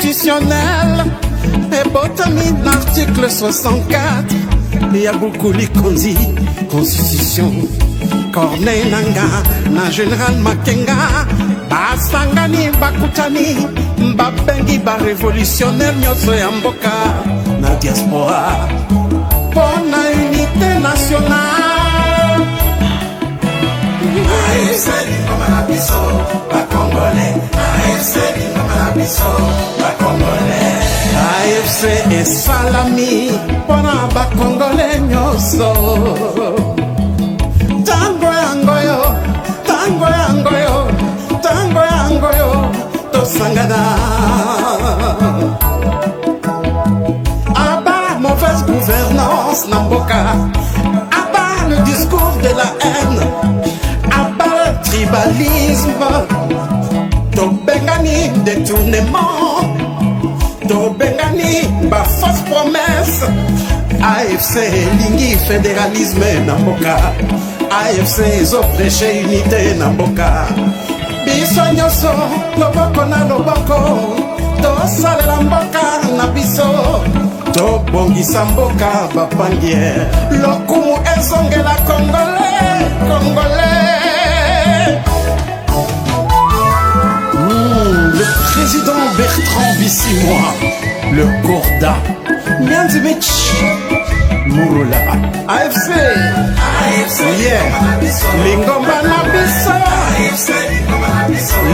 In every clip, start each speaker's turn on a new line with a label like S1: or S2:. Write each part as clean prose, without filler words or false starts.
S1: constitutionnel et botami l'article 64. Il y a beaucoup de constitution. Corneille Nanga, na général Makenga, basangani bakutani, babengi ba révolutionnaire nyoso ya mboka na diaspora. Pour la unité nationale. AFC Lingomba biso, ba Congolais. AFC Lingomba biso, ba Congolais. AFC et salami, pour ba Congolais nyoso. Tango yangoyo, to sangada. Abat mauvaise gouvernance Namboka. Abat le discours de la haine. Abat le tribalisme. To bengani détournement. To bengani ba fausse promesse. AFC lingi fédéralisme Namboka. AFC zo prêcher unité Namboka. Biso nyoso loboko na loboko. To salela mboka na biso. To bongisa mboka bapangier. Lokumu ezongela Congolais, Congolais. Le président Bertrand Bissimois, le Corda, Mianzimich Mouroula, AFC, yeah, Lingomba na biso,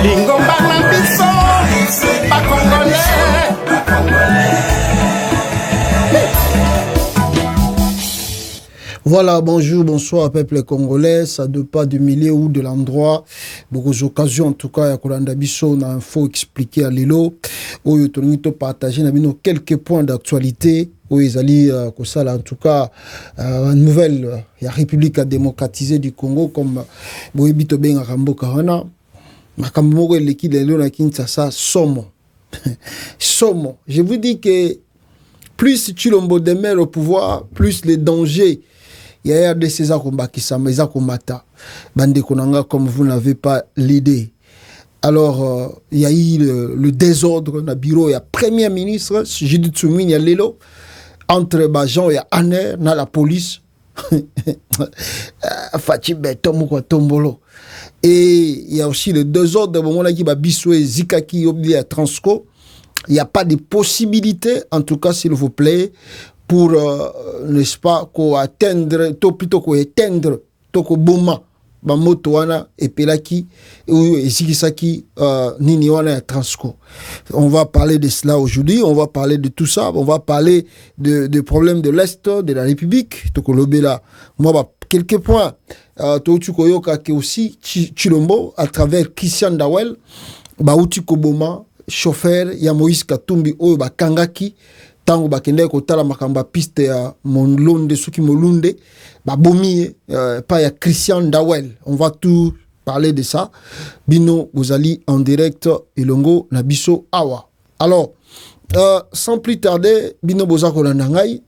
S1: Lingomba na biso, pas Congolais.
S2: Voilà, bonjour, bonsoir, peuple congolais, ça ne pas du milieu ou de l'endroit. Beaucoup d'occasions, en tout cas, à Kolanda Bisso, on a un faux expliqué à Lilo, où il y a partagé quelques points d'actualité, où ils allaient, en tout cas, une nouvelle, la République démocratisée du Congo, comme Boébito Ben Arambo Kahana, Makambo Leki Lelo na Kinshasa, Somo. Somo. Je vous dis que plus Chilombo demeure au pouvoir, plus les dangers. Il y a des César Kombakisama, César Komata, Bande Konanga, comme vous n'avez pas l'idée. Alors, il y a eu le désordre dans le bureau, il y a Premier ministre, Judith Soumine, il y a Lelo, entre Bajan, il y a Aner, dans la police, Fatibé, Tomoko, Tombolo. Et il y a aussi le désordre, au moment où il y a Bissoué, Zikaki, oublié à Transco. Il n'y a pas de possibilité, en tout cas, s'il vous plaît, pour, n'est-ce pas, atteindre, plutôt éteindre, Boma, Bamotoana, et Pelaki, et Zikisaki, Niniwana et Transco. On va parler de cela aujourd'hui, on va parler de tout ça, on va parler de problèmes de l'Est de la République, Tokolobela. Moi, quelques points, Toutukoyoka, qui aussi, Chilombo, à travers Christian Dawel, Baouti Koboma, chauffeur, ya Moïse Katumbi, Oyo Bakangaki, tango bakende kotala makamba piste ya Molonde Suki Molunde babomi pas ya Christian Dawel. On va tout parler de ça. Bino Bozali en direct Elongo na biso awa. Alors sans plus tarder, Bino Boza kolanda ngai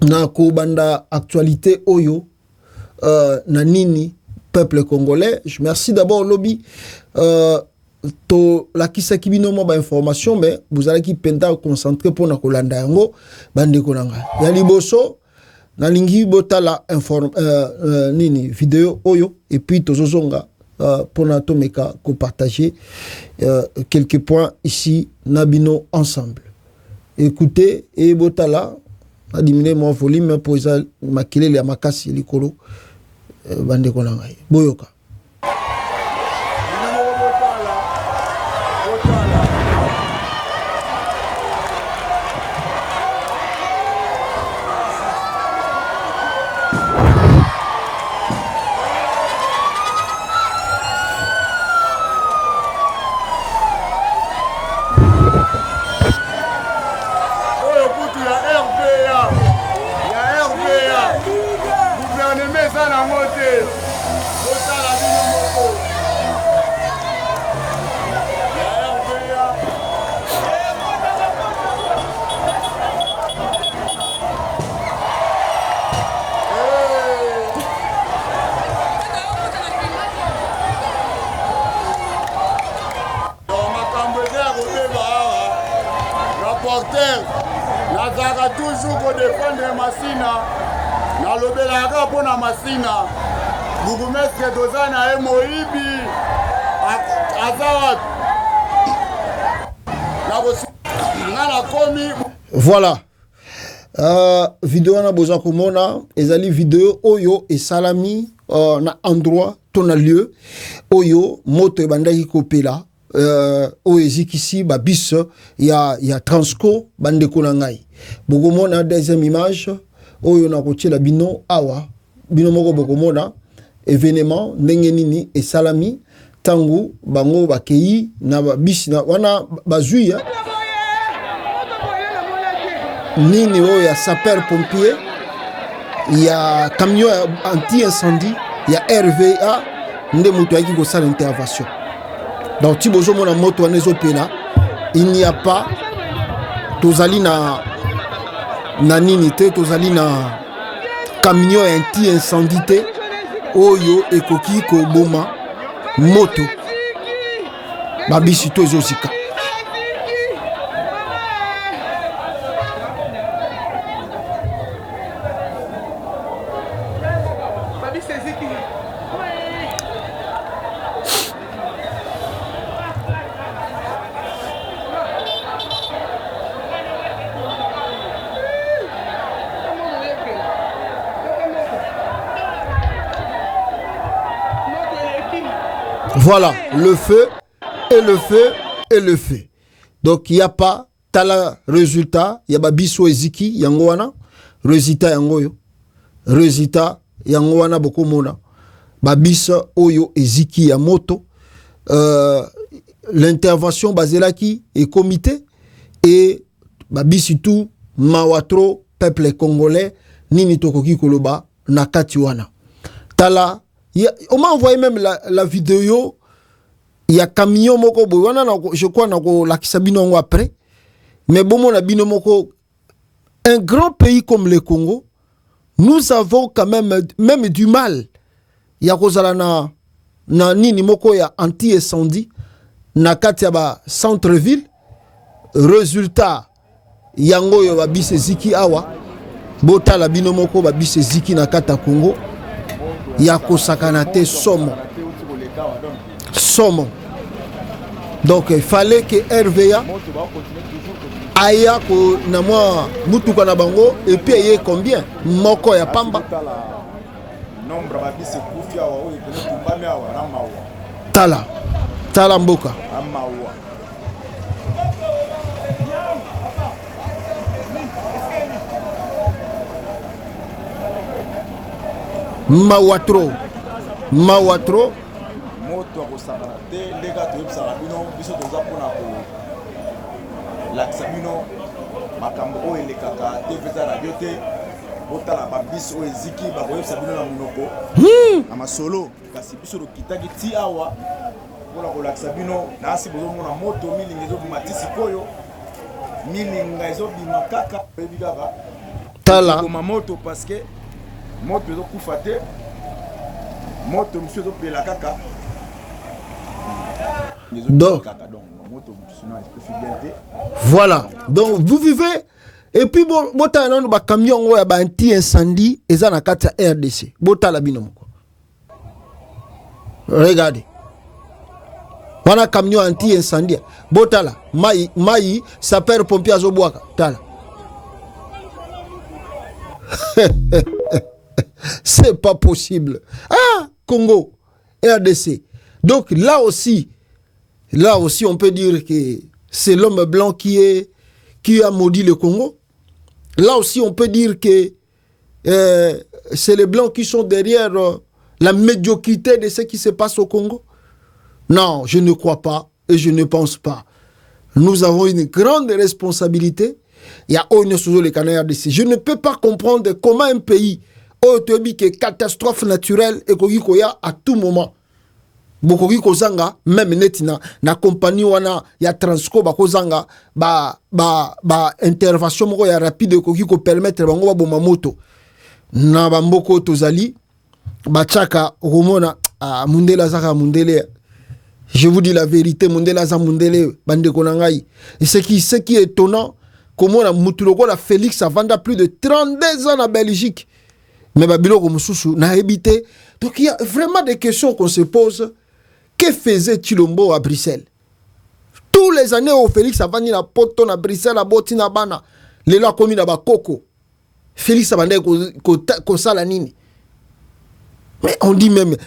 S2: na ko banda actualité oyo na nini peuple congolais. Je merci d'abord lobby to la kisaki binomo ba information, mais vous allez qui penda concentrer pour na kolanda yango bande konanga ya liboso na lingi botala nini vidéo oyo et puis tozozonga pour na tomeka ko partager quelques points ici nabino ensemble. Écoutez et botala a diminuer mon volume pour ça makile ya makasi likolo bande konanga boyoka.
S3: rapporteur nazalaka toujours kodefendre masina nalobelaka mpona masina bourgmestre toza na ye moyibi aza wapi nga nakomi.
S2: Voilà. Vidéo na boza komona ezali vidéo oyo esalami na endroit to na lieu oyo moto ebandaki kopela oyo ezikisi ba bis ya Transco bandeko na ngai bokomona deuxième image oyo na kotiela bino awa bino moko bokomona événement ndenge nini esalami tangu bango bakei na ba bis na wana bazui nini oyo ya sapeur pompier ya camion anti incendie ya RVA nde moto yaki kosala intervention donc ti bozo mona moto wana ezopela il n'y a pas tozali na nini te tozali na camion anti incendie te oyo ekoki koboma moto babisi to ezozika. Voilà, le feu et le feu et le feu. Donc il n'y a pas tala résultat, il y a babiso eziki yango wana, résultat yango yo. Résultat yango wana boko mona. Babisa oyo eziki ya moto. L'intervention bazelaki et comité et babisi tout mawatro peuple congolais nini tokoki koloba nakati wana. Tala on m'a envoyé même la vidéo. Il y a camion moko bowana je crois nako la kisabino après. Mais bon mon abino moko un grand pays comme le Congo, nous avons quand même du mal. Il y a kozala na nini moko ya anti incendie na kati ya ba centre ville. Résultat yango yo babise ziki awa. Bota la bino moko babise ziki na kata Congo. Ya kosakana te somo. Donc il fallait que RVA aya ko na mwa mutuka na bango et puis aye combien moko ya pamba tala mboka mawatro
S3: moto akosakana te ndenge toyebisaka bino biso toza mpona kolakisa bino makambo oyo elekaka te mpeza radio te botala babisi oyo eziki bakoyebisa bino na monoko na masolo kasi biso tokitaki ti awa mpona kolakisa bino nasi bozomona moto milinga ezobima ti sikoyo milinga ezobima kaka oyebi kaka
S2: tala
S3: koma moto parceke moto ezokufa te moto mosusu ezopela kaka.
S2: Donc, voilà. Donc, vous vivez. Et puis, bon, un camion qui a un anti-incendie et ça, na kata RDC. Bota la binom. Regardez. On a un camion anti-incendie. Bota la. Maï, sapeur pompier à Zoboaka. Tala. C'est pas possible. Ah, Congo, RDC. Donc, là aussi, on peut dire que c'est l'homme blanc qui a maudit le Congo. Là aussi, on peut dire que c'est les blancs qui sont derrière la médiocrité de ce qui se passe au Congo. Non, je ne crois pas et je ne pense pas. Nous avons une grande responsabilité. Il y a les canards RDC. Je ne peux pas comprendre comment un pays qui est catastrophe naturelle et qui à tout moment. Bokoki kozanga même netina na compagnie wana ya Transco bakozanga ba intervention moko ya rapide koki ko permettre bango ba boma moto na bamboko tozali bachaka romona mundela zaka mundele. Je vous dis la vérité, mundela za mundele bande konangai. Et ce qui est étonnant comment on a Moutuloko, la Félix a vendu plus de 32 ans en Belgique. Mais Babilo Moussoussou n'a habité. Donc il y a vraiment des questions qu'on se pose. Que faisait Chilombo à Bruxelles? Tous les années où Félix a vendu la poto à Bruxelles, à Botina Bana, les lois commis à Coco. Félix a vendu la nini. Mais on dit même,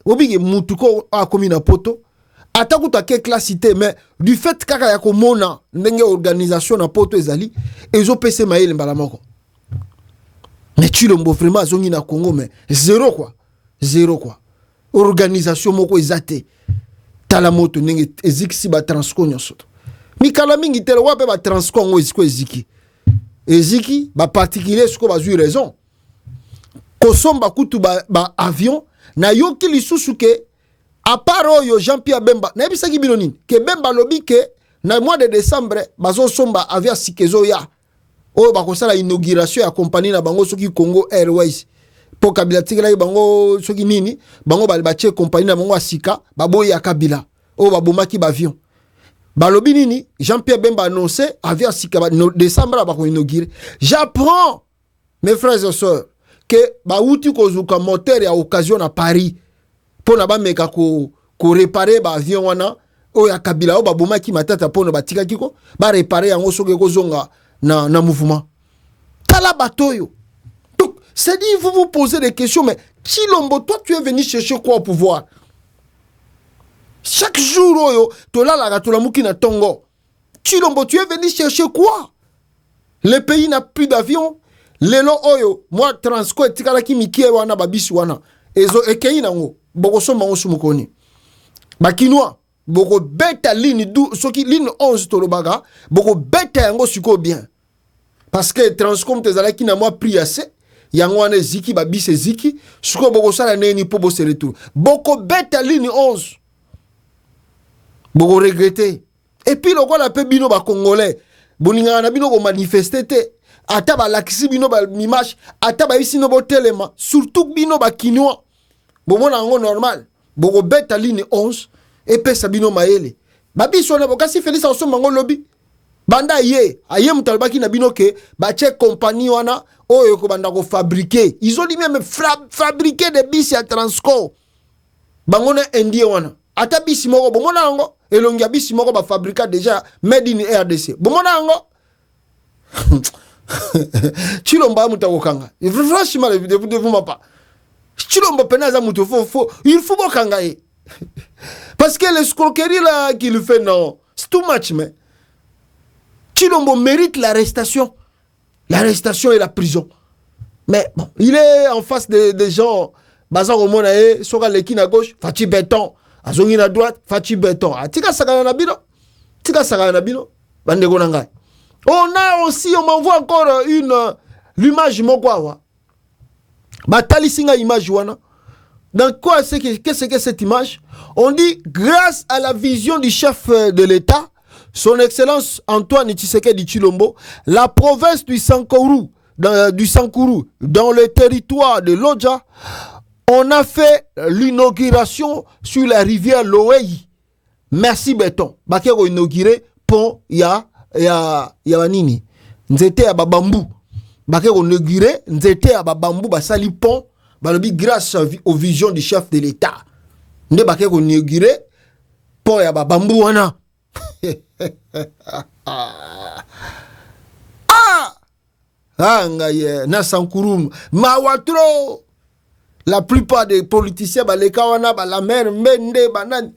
S2: Obi Moutouko a commis la poto. Atakuta ke classité, mais du fait kaka ya komona ndenge organisation na poto ezali, ezo pese maele mbalamoko. Mais Chilombo vraiment zongi na Congo, mais zéro quoi. Organisation moko ezate. Talamoto ndenge eziki ba transco nyosoto. Mikala mingi tele wape ba transco ngo eziko eziki. Eziki ba particulier siko bazui raison. Kosomba kutu ba avion na yoki lisusu ke à part yo Jean-Pierre Bemba na ebisaki bino nini ke Bemba lobi ke na mois de décembre bazo somba avion sikezo ya o bakosala inauguration ya compagnie na bango soki Congo Airways po Kabila tikela bango soki nini bango balbache compagnie na bango asika babo ya Kabila o babomaki ba avion balobi nini Jean-Pierre Bemba annoncé avion sika décembre bako inaugurer. J'apprends mes frères et sœurs que ba uti kozuka moteur ya occasion à Paris pour na ba meka ko réparer ba avion wana o ya Kabila o baboma ki matata pour na batika kiko ba réparer yango soke ko zonga na mouvement tala batoyo. Donc c'est dit vous vous posez des questions, mais Chilombo, toi tu es venu chercher quoi au pouvoir? Chaque jour oyo to la la to la muki na tongo. Chilombo, tu es venu chercher quoi? Le pays n'a plus d'avion. Lelo oyo moi Transco etikala ki mikie wana babisi wana ezo ekei nango boko somba ngo sumukoni bakinois boko beta ligne du soki ligne 11 tolobaga boko beta yango siko bien parce que Transcom tezala ki na moi prix assez yango wana ziki babisi ziki siko boko sala neni po bo se retour boko beta ligne 11 boko regretter. Et puis loko la pe bino ba congolais boninga na bino ko manifester te ata ba lakisi bino ba image ata ba isi no bo telema surtout bino ba kinois bomona ngo normal boko beta ligne 11 et pesa bino maele babiso na bokasi Félix Osomba ngo lobby banda ye aye mutalbaki na bino ke ba che compagnie wana oyo ko banda ko fabriquer ils ont dit même fabriquer des bis ya Transco bango na indie wana ata bisi moko bomona ngo elongi bisi moko ba fabriquer déjà made in RDC bomona ngo Chilomba mutakokanga franchement devant pas Chilomba penaza muto fo il faut bokanga parce que l'escroquerie là qu'il fait non c'est too much. Mais Chilombo mérite l'arrestation et la prison. Mais bon, il est en face des gens bazar au monde soka leki na gauche fati béton azongi na droite fati béton tika sakana na bino bande konanga. On a aussi, on m'envoie encore l'image mokwawa. Batali singa image wana. Dans quoi qu'est-ce que cette image? On dit grâce à la vision du chef de l'État, son excellence Antoine Tshisekedi Tshilombo, la province du Sankuru dans le territoire de Lodja, on a fait l'inauguration sur la rivière Loei. Merci béton. Bakero inauguré pont ya nini nzete ya babambu bake inauguré nzete ya babambu basali pont balobi grâce aux visions du chef de l'État nde bake inauguré pont ya babambu wana ngaye na Sankurum mawatro la plupart des politiciens baleka wana la mer mende banan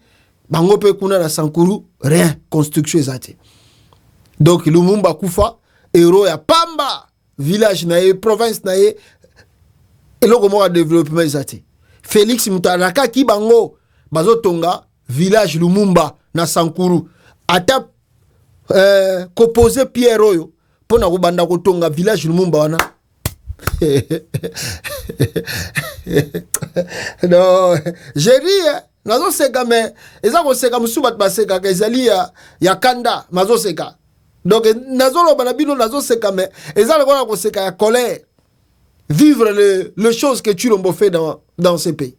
S2: bango pe kuna na Sankuru rien construction ezate. Donc Lumumba Kufa héros ya Pamba village na province na ye eloko mo développement ezate. Félix Mutaraka ki bango bazotonga village Lumumba na Sankuru ata composé Pierre Oyo pona ko banda ko tonga village Lumumba wana. Non, j'ai ri nazo seka mais ezako seka musuba baseka kezali ya kanda mazo seka. Donc nazo lo banabino nazo seka mais ezalo kona ko seka ya colère. Vivre les choses que Chilombo fait dans ces pays.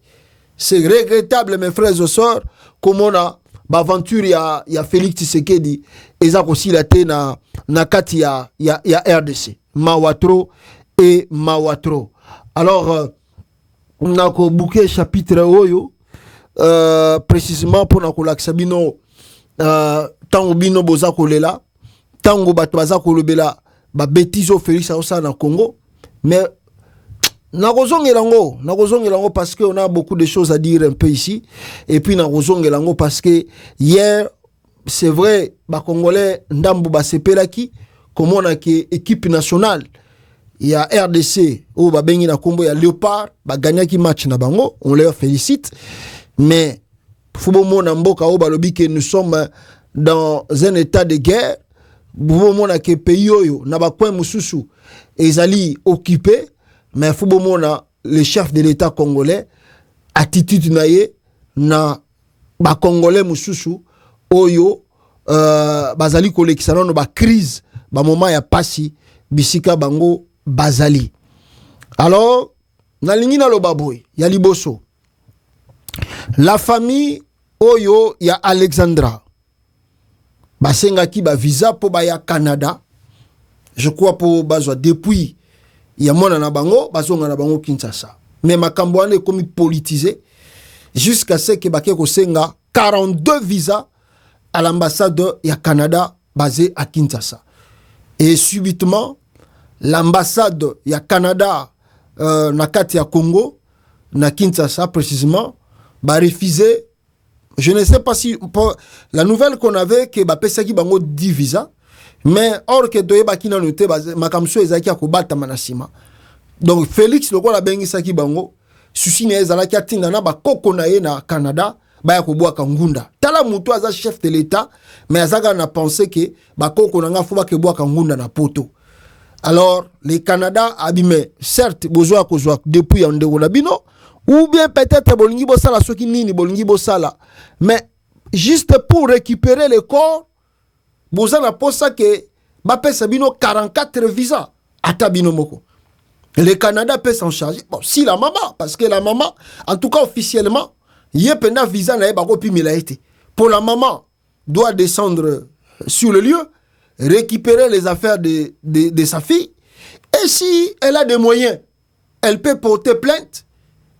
S2: C'est regrettable mes frères et sœurs comme on a aventure ya Félix Tshisekedi eza kosila te na kati ya RDC mawatro et mawatro. Alors na ko bouquet chapitre oyo précisément pour na kolakisa bino tango bino boza kolela tango bato baza kolobela ba bêtise au Félix Aosa na Congo, mais Nakozongelango parce qu'on a beaucoup de choses à dire un peu ici. Et puis Nakozongelango parce que hier, c'est vrai, les Congolais ndambo basepelaki comme on a que équipe nationale. Il y a RDC où babengi na Kombo, il y a Léopard, gagnaki match na bango, on leur félicite. Mais faut mona mboka o balobi que nous sommes dans un état de guerre. Faut mona que pays oyo na ba coin mususu ezali occupé. Mais il faut que le chef de l'État congolais attitude naie na ba congolais mususu oyo bazali kolekisana no ba crise ba moment ya pasi bisika bango bazali. Alors na lingi na lobaboy ya liboso la famille oyo ya Alexandra basenga ki ba visa po ba ya Canada, je crois pour bazwa depuis ya mona na bango bazonga na bango Kinshasa, mais makambo ane komi politisé jusqu'à ce que bake kosenga 42 visas à l'ambassade ya Canada basée à Kinshasa. Et subitement l'ambassade ya Canada na kati ya Congo na Kinshasa précisément ba refusé. Je ne sais pas si la nouvelle qu'on avait que ba pesaki bango 10 visas. Mais or que doye bakina noté makamso ezaki akobata manasima. Donc Félix loko la bengi saki bango susi ne ezalaki atinda na bakoko na ye na Canada baya kobwa kangunda. Tala mutu aza chef de l'État mais azaka na pensé que bakoko na nga fo bakebwa kangunda na poto. Alors les Canada abime certes besoin kozwa depuis en ndeko bino ou bien peut-être bolingi bosala soki nini bolingi bosala, mais juste pour récupérer le corps boza na posa que bape sabino 44 visas ata bino moko. Le Canada peut s'en charger. Bon, si la maman, parce que la maman, en tout cas officiellement, yé pena visa na bako pi milaete. Pour la maman, doit descendre sur le lieu, récupérer les affaires de sa fille, et si elle a des moyens, elle peut porter plainte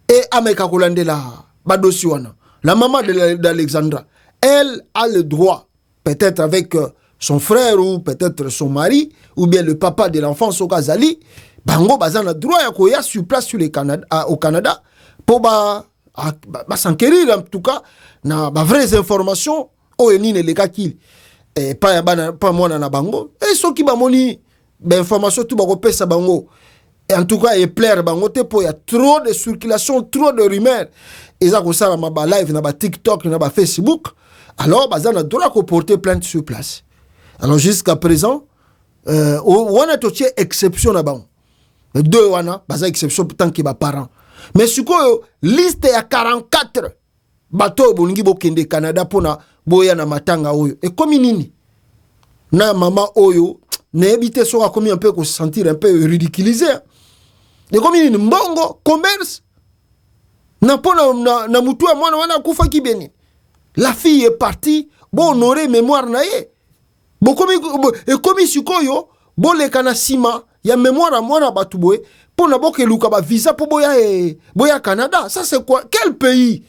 S2: et ameka kolande la badosiwana. La maman d'Alexandra, elle a le droit, peut-être avec son frère ou peut-être son mari ou bien le papa de l'enfant Sokazali, bango bazana droit ya koya sur place sur le Canada, au Canada pour s'enquérir en tout cas na ba vraies informations o enine le kakili et pas moi na bango et ceux qui ba moni ba information tout ba ko pesa bango et en tout cas et plaire bango te po ya trop de circulation, trop de rumeurs et ça ko sala ma ba live na ba TikTok na ba Facebook, alors bazana droit ko porter plainte sur place. Alors jusqu'à présent on a touché exception là bas. Deux wana baza exception tant que ba parents. Mais ce que liste ya 44 bateau bolingi bokende Canada pona boya na matanga oyo. Et comme nini na maman oyo ne habite sera comme un peu ko se sentir un peu ridiculisé. Et comme nini mbongo commerce na pona na mutu mwana wana kufa kibeni. La fille est partie bon honorer mémoire na ye. Bon comme sikoyo bon le kana sima ya mémoire à moi na batubwe pour na boke luka ba visa pour boya Canada. Ça c'est quoi? Quel pays?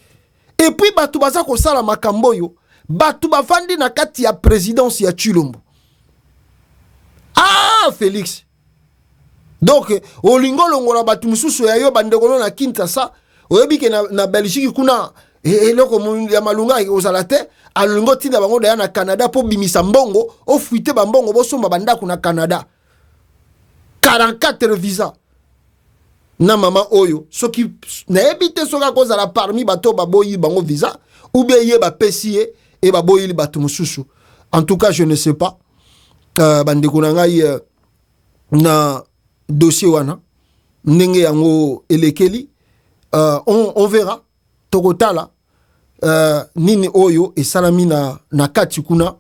S2: Et puis batu baza ko sala makambo yo batu bafandi na kati ya présidence ya Chilombo. Ah Félix. Donc olingo longola batu mususu ya yo bandeko na Kinshasa oyebi ke na Belgique kuna eloko ya malunga ozala te alongo tinda bango da na Canada po bimisa mbongo ofuite bambongo bosomba bandako na Canada. 44 visas. Na maman oyo soki na ebite soka kozala parmi bato baboyi bango visa ou bien ye ba pesie et baboyi li bato mususu. En tout cas je ne sais pas bandeko na ngai na dossier wana ndenge yango elekeli on verra tokotala nini oyo e salami na kati kuna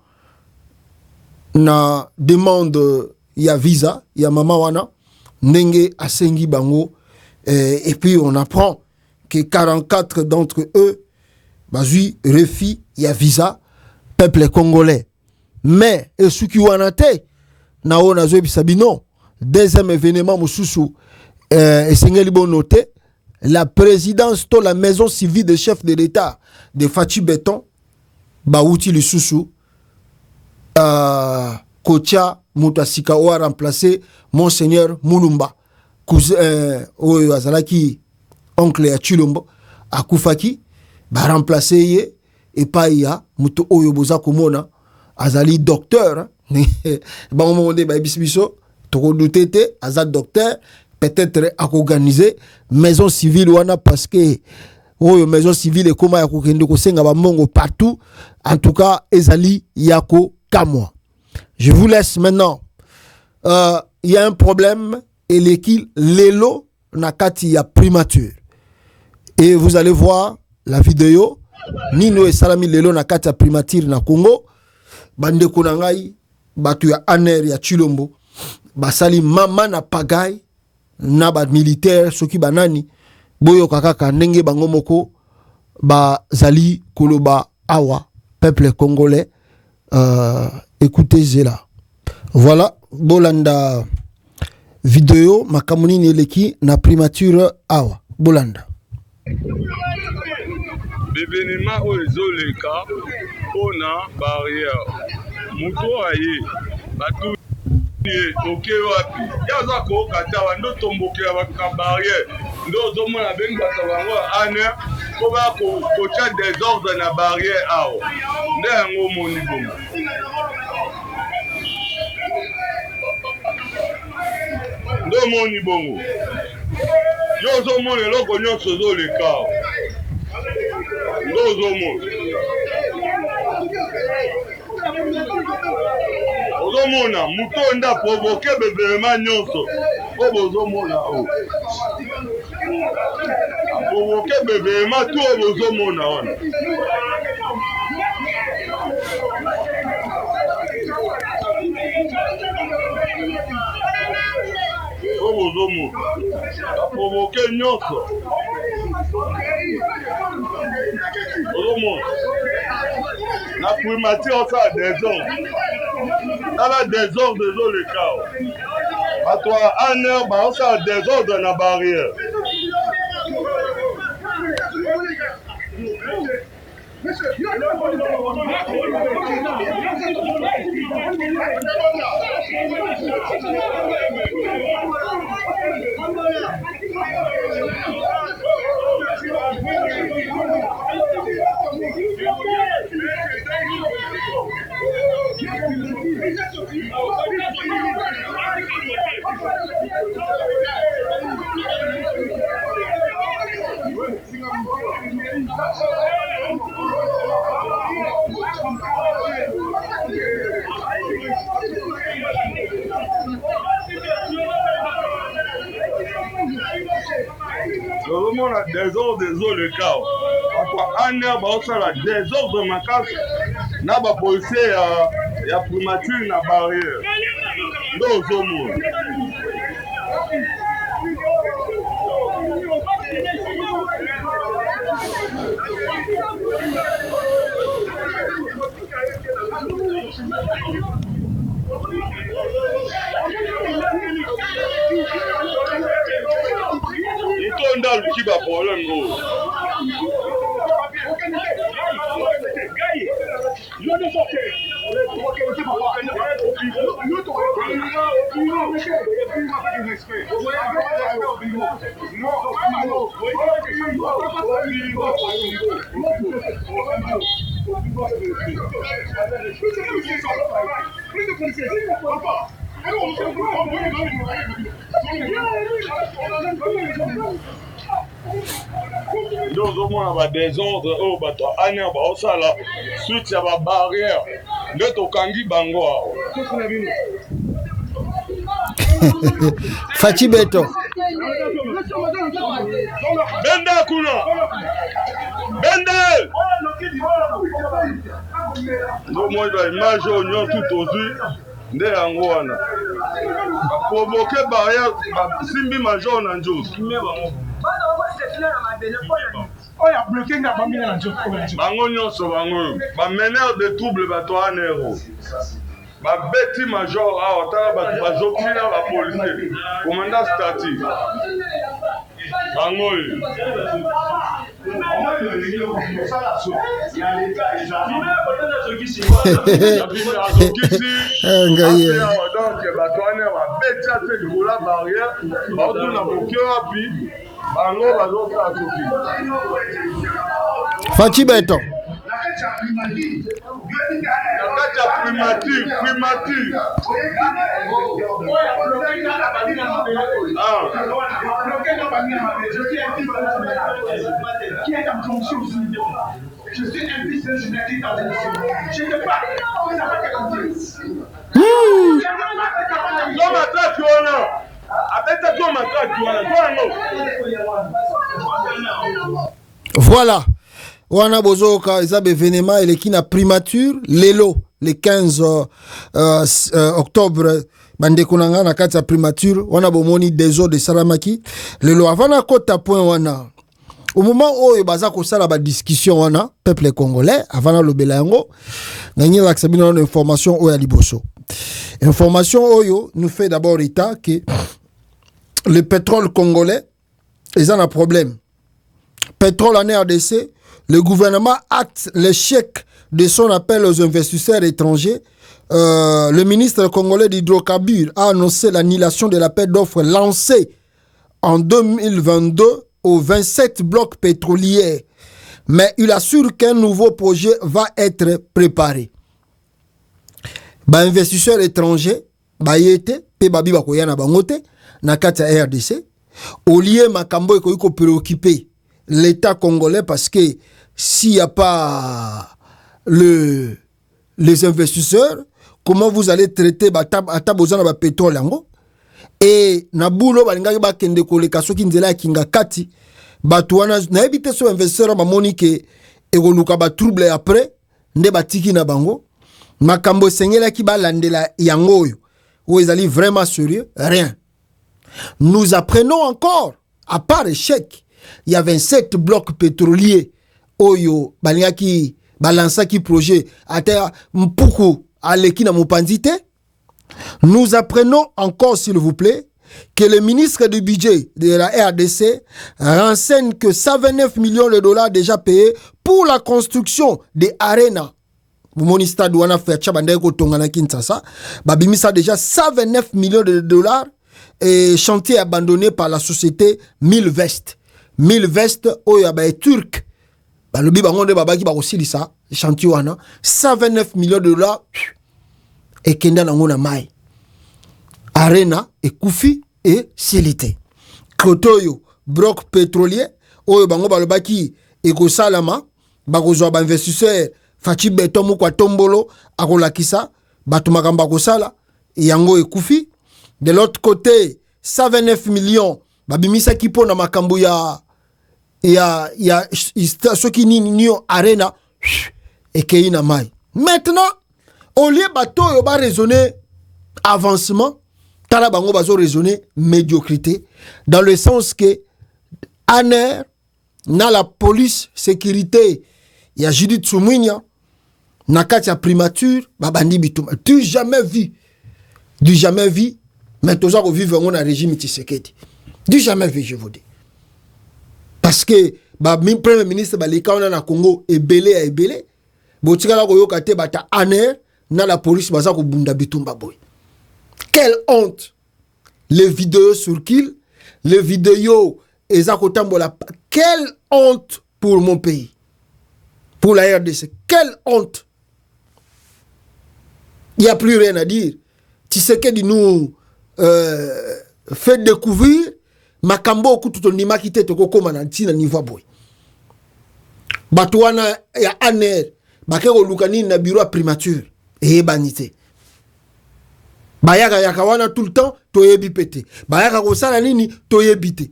S2: na demande ya visa ya mama wana ndenge asengi bango et puis on apprend que 44 d'entre eux bazui refus ya visa peuple congolais. Mais, et ce qui wana te, na o na zo bisabino, deuxième événement mususu, et sengeli bon noté, la présidence de la maison civile de chef de l'État de Fachi Beton, Baouti Lisusu, Kocha Moutasika a remplacé Monseigneur Moulumba, cousin Azalaki, oncle à Chilombo, à Koufaki, ba remplacé ye, et pas ya, Mouto Oyoboza Komona, Azali docteur, ba au moment de Bisbiso, Toko Doutete, Azal docteur, peut-être à organiser maison civile wana parce que maison civile et comment ya kokende ko senga ba mongo partout, en tout cas ezali yako kamwa. Je vous laisse maintenant. Il y a un problème et l'équipe Lelo nakati ya primature. Et vous allez voir la vidéo Nino et Salami Lelo nakati ya primature na Congo. Bande konangai batu ya Aner ya Chilombo. Basali mama na pagay na ba militaire soki banani boyo kakaka ndenge bango moko ba zali koloba awa peuple congolais. Écoutez Zela. Voilà bolanda vidéo makamuni neleki na primature awa bolanda.
S4: L'événement où les oleka on a barrière moto aye batu ok wapi yaza ko kata wando tombokela ba barrière ndo zomo na benga tawango ane ko ba ko cha désordre na barrière awo ndengo moni bomo ndo moni bongo yo zomo le loko nyonso zo le ka ndo zomo ozomona mutonda provoke bebema nyonso po bozomona o provoke bebema tu bozomona wana po bozomona provoke nyonso ozomona na primature ça désordre dans la désordre de le cas à toi en heure bah ça désordre na barrière vraiment la désordre des eaux le cas en heure bah ça la désordre makasi na ba policier ya primature na barrière ndo zomo itonda lukiba problème go Nous avons des désordres au bateau, on a la suite à la barrière de Tokangi Bango.
S2: Fachi Beton.
S4: Benda Kuna Benda nous moi image union tout aujourd'hui nde yango wana provoquer barrière simbi major na njosi
S5: oyo a bloqué nga bamina na nzoto.
S4: Bango nyonso bango ba meneur de trouble bato anero. Ba beti major awa tala bato bazokina ba policier. Commandant statique. Bango
S2: Fachi Beto.
S5: Je suis impuissant, je n'ai pas de je ne pas.
S2: Voilà. Wana bozoka ezab événement eleki na primature lelo le 15 octobre bande kunanga na kati ya primature wana bomoni des eaux de Salamaki lelo avana kota point wana au moment où baza ko sala ba discussion wana peuple congolais avana lobela yango ngani la sabina na information o ya liboso information oyo nous fait d'abord état que le pétrole congolais est un problème pétrole en RDC. Le gouvernement acte l'échec de son appel aux investisseurs étrangers. Le ministre congolais d'hydrocarbures a annoncé l'annulation de l'appel d'offres lancé en 2022 aux 27 blocs pétroliers. Mais il assure qu'un nouveau projet va être préparé. Ba investisseurs étrangers, ba yete, pe babi ba koyana bangote, na kati ya RDC. Au lieu makambo eko préoccupé l'État congolais parce que s'il n'y a pas les investisseurs, comment vous allez traiter le pétrole et Nabulo balingaki ba kende koleka soki nzela kinga kati batwana na ebite so investisseur ba monike e koluka ba trouble après nde batiki na bango makambo sengela ki balandela yango oyo où ils allaient vraiment sérieux rien. Nous apprenons encore à part échec il y a 27 blocs pétroliers oyo balingaki balansaki projet ata mpuku aleki na mopanzite. Nous apprenons encore s'il vous plaît que le ministre du budget de la RDC renseigne que 129 millions de dollars déjà payés pour la construction des arénas. Moni stade wana fecha bandai ko tongana Kinshasa babimisa déjà 129 millions de dollars et chantier abandonné par la société 1000 Vest. 1000 Vest oyo ba turc balobi bango nde babaki ba kosilisa chantier wana 129 millions de dollars et kenda nango na mai arena et kufi et silité kotoyo bloc pétrolier oyo bango balobaki e ko salama ba kozwa ba investisseur Fachi Beto Mukwa Tombolo akolakisa batu makamba kosala yango ekufi. De l'autre côté 129 millions babimisa kipo na makambo ya soki ni arena ekei na mai. Maintenant au lieu bato yo ba raisonner avancement tala bango bazo raisonner médiocrité dans le sens que ANER na la police sécurité ya Judith Sumwinya na kati ya primature babandi bituma tu jamais vu mais toza ko vivre on a régime Tshisekedi du jamais vu je vous dis parce que premier ministre balika on na Congo ebele botika la ko yoka te bata ANER na la police baza ko bunda bitumba boy. Quelle honte. Les vidéos circulent, les vidéos ezako tambola. Quelle honte pour mon pays, pour la RDC. Quelle honte. Il n'y a plus rien à dire. Tshisekedi nous fait découvrir makambo kututo nima kite toko koma na ntina niveau boy. Batouana ya ANER bakero lukani na bureau primature et banité. Bayaka yakawana tout le temps toyebi pété. Bayaka kosala nini toyebi té.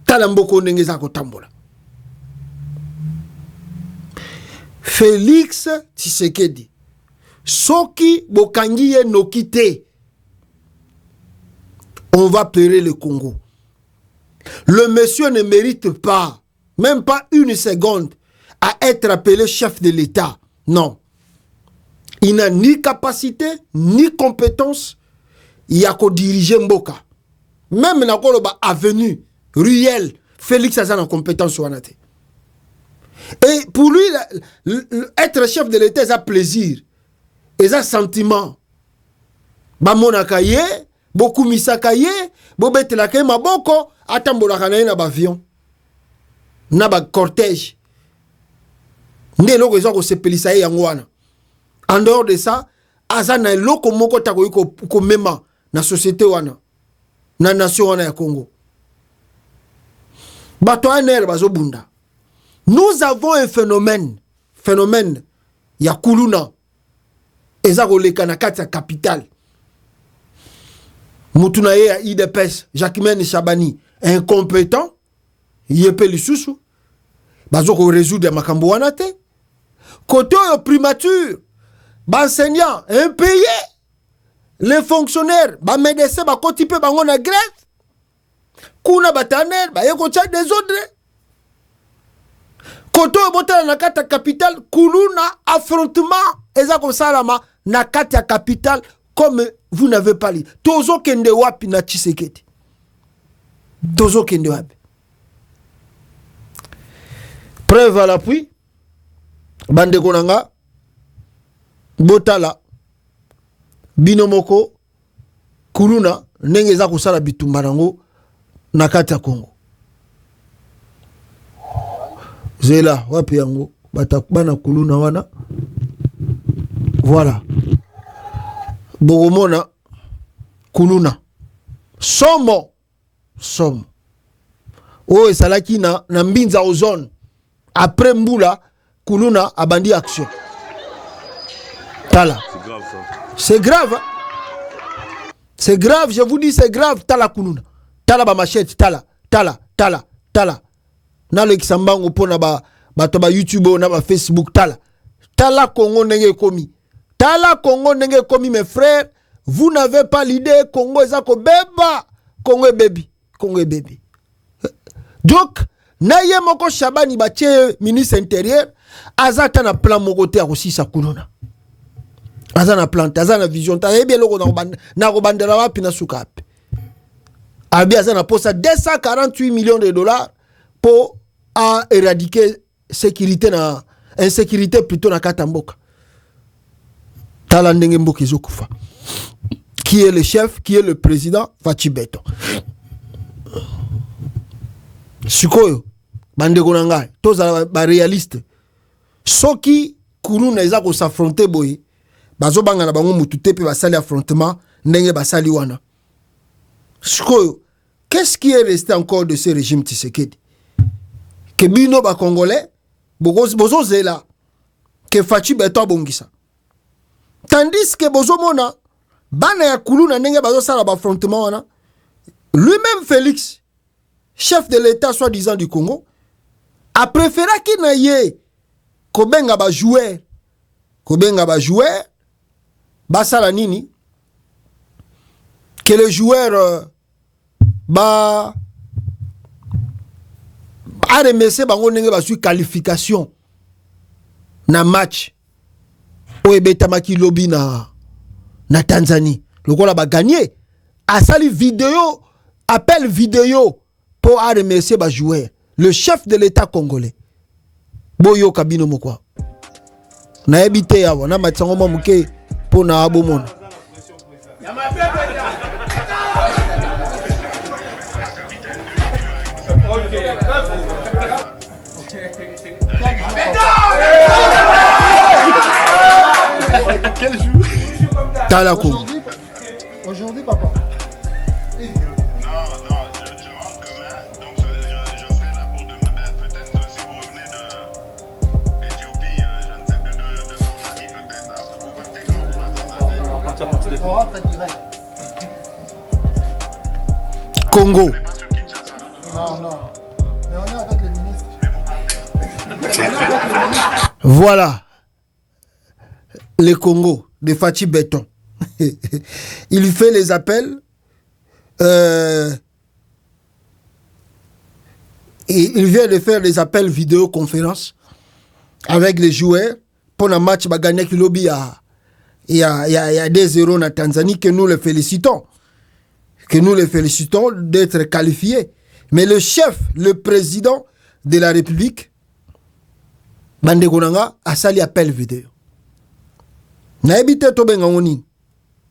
S2: Tala mboko ndenge za kotambola. Félix Tshisekedi soki bokangiye nokite, on va pleurer le Congo. Le monsieur ne mérite pas même pas une seconde, à être appelé chef de l'État. Non. Il n'a ni capacité, ni compétence. Il y a qu'à diriger Mboka. Même dans la avenue, ruelle, Félix a une compétence. Et pour lui, être chef de l'État, c'est un plaisir. C'est un sentiment. Bamona kaye, beaucoup misa kaye, bobete la kaye maboko, atambola kanaye na avion. Na ba cortège. Nde loko ezako sepelisa yangwana. En dehors de ça, azana loko moko takoyi ko mema na société wana. Na nation wana ya Congo. Bato aner bazo bunda. Nous avons un phénomène ya kuluna. Ezako leka na kati ya capitale. Moutunaye ya IDPS, Jacquemaine Chabani, incompétent, yepe lisusu. Bazoko résoudre makambo wana te. Côté primature, enseignants impayés, les fonctionnaires, médecins, kotipe bango na grève. Kuna bataner, yeko tcha désordre. Côté botala na kata capitale, kuluna affrontement, ezako salama na kata capitale comme vous n'avez pas lu. Tozo kende wapi na Tshisekedi. Tozo kende wapi. Preuve à l'appui. Bande konanga. Botala. Binomoko. Kuluna. Nenge za kusala bitumbarango. Nakata Congo. Zela. Wapi yango. Batakubana kuluna wana. Voilà. Bogomona. Kuluna. Somo. Oh, et salaki na mbinza ozone. Après Mboula, Kuluna a bandi action. Tala.
S6: C'est grave ça.
S2: C'est grave. Hein? C'est grave, je vous dis, c'est grave. Tala Kuluna. Tala ba machette. Tala. Na le kisambango po na ba toba YouTube na ba Facebook. Tala Congo nenge komi. Tala Congo nenge komi, mes frères. Vous n'avez pas l'idée. Congo ezako beba. Congo baby. Donc, naye moko Chabani bache ministre intérieur, azata na plan moko te aussi sa kuluna. Azana plan, azana vision, ta bien loko na robandela wapi na sukapi. Abi azana posa 248 millions de dollars pour éradiquer insécurité plutôt na Katamboka. Tala ndenge mboka ezokufa. Qui est le chef, qui est le président? Fachi Beton. Sikoyo bande konanga toza ba réaliste soki kuluna eza ko s'affronter boy bazo banga na bango mutu te pe basali affrontement ndenge basali wana. Sikoyo, qu'est-ce qui est resté encore de ce régime Tshisekedi? Que bino ba congolais bozo zela que Fachi Beton bongisa, tandis que bozo mona bana ya kuluna ndenge bazo sala ba affrontement wana. Lui-même Félix, chef de l'État soi-disant du Congo, a préféré qu'il n'aille kobenga ba joueur, basala nini, que le joueur a remercié bango nenge ba su qualification na match o ebetamaki lobi na Tanzanie. Lokola ba gagné, a sali vidéo, appel vidéo pour remercier ba joueur, le chef de l'État congolais. Boyo kabino mokwa. Na ebite yawa na matsango mamuke pour na abomona.
S3: Quel jour?
S2: Talako.
S3: Aujourd'hui, papa.
S2: Congo.
S3: Non. Mais on est avec le ministre.
S2: Voilà. Le Congo de Fachi Beton. Il fait les appels. Et il vient de faire des appels vidéoconférence avec les joueurs pour un match bagagné qui lobby il y a des 0 en Tanzanie que nous les félicitons. Que nous les félicitons d'être qualifiés. Mais le chef, le président de la République, Bande Konanga, a sali appel vidéo. Naebite tobe ngangoni.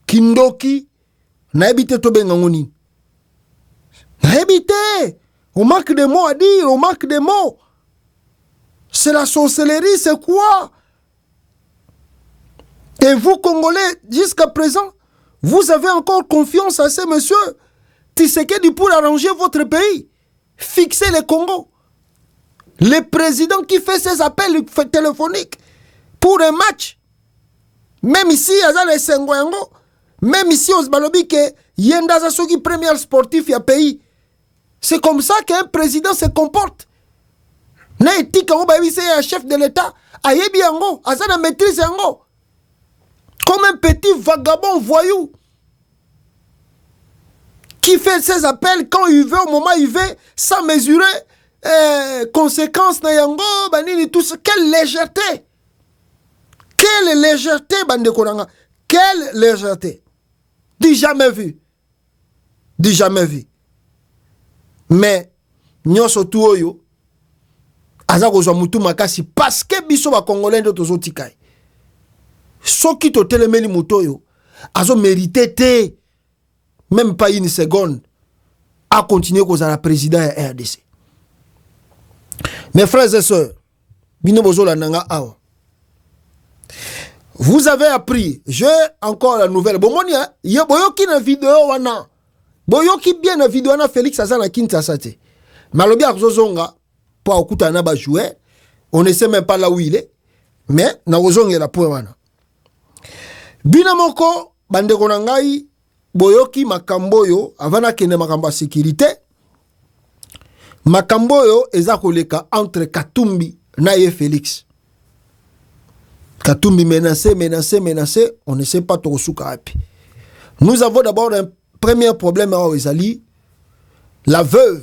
S2: Kindoki, naebite tobe ngangoni. Naebite! On manque de mots à dire, on manque de mots. C'est la sorcellerie, c'est quoi? Et vous, Congolais, jusqu'à présent, vous avez encore confiance à ces messieurs Tshisekedi pour arranger votre pays. Fixer le Congo. Le président qui fait ses appels téléphoniques pour un match. Même ici, à Sengoyango, même ici, au Zbalobi, que Yenda Zasogi, premier sportif, il y a pays. C'est comme ça qu'un président se comporte. Naïti, quand c'est un chef de l'État, Ayebi Yango, Azana maîtrise Yango. Comme un petit vagabond voyou qui fait ses appels quand il veut, au moment où il veut, sans mesurer conséquences na Yango, banini, tout ça. Quelle légèreté! Quelle légèreté, Bande Konanga! Quelle légèreté! Du jamais vu. Du jamais vu. Mais, nyonso tu oyo, aza kozwa mutu makasi, parce que biso ba Congolais ndo tozo tikai. Soki to telemeli mutu oyo, azo mérité te, même pas une seconde, à continuer kozala président ya RDC. Mes frères et sœurs, bino bozo la nanga awa. Vous avez appris, j'ai encore la nouvelle. Bomoni, boyoki na vidéo wana. Boyoki bien na vidéo wana Félix Azana Kinshasa te. Malobi akuzozonga po okuta na ba jouer. On ne sait même pas là où il est. Mais na kozonga la point wana. Bina moko bandeko na ngai boyoki makambo yo avana kene makambo ya sécurité. Makambo yo eza koleka entre Katumbi na ye Félix. Katumbi menacé, on ne sait pas trop sous Karapi. Nous avons d'abord un premier problème à Oezali, la veuve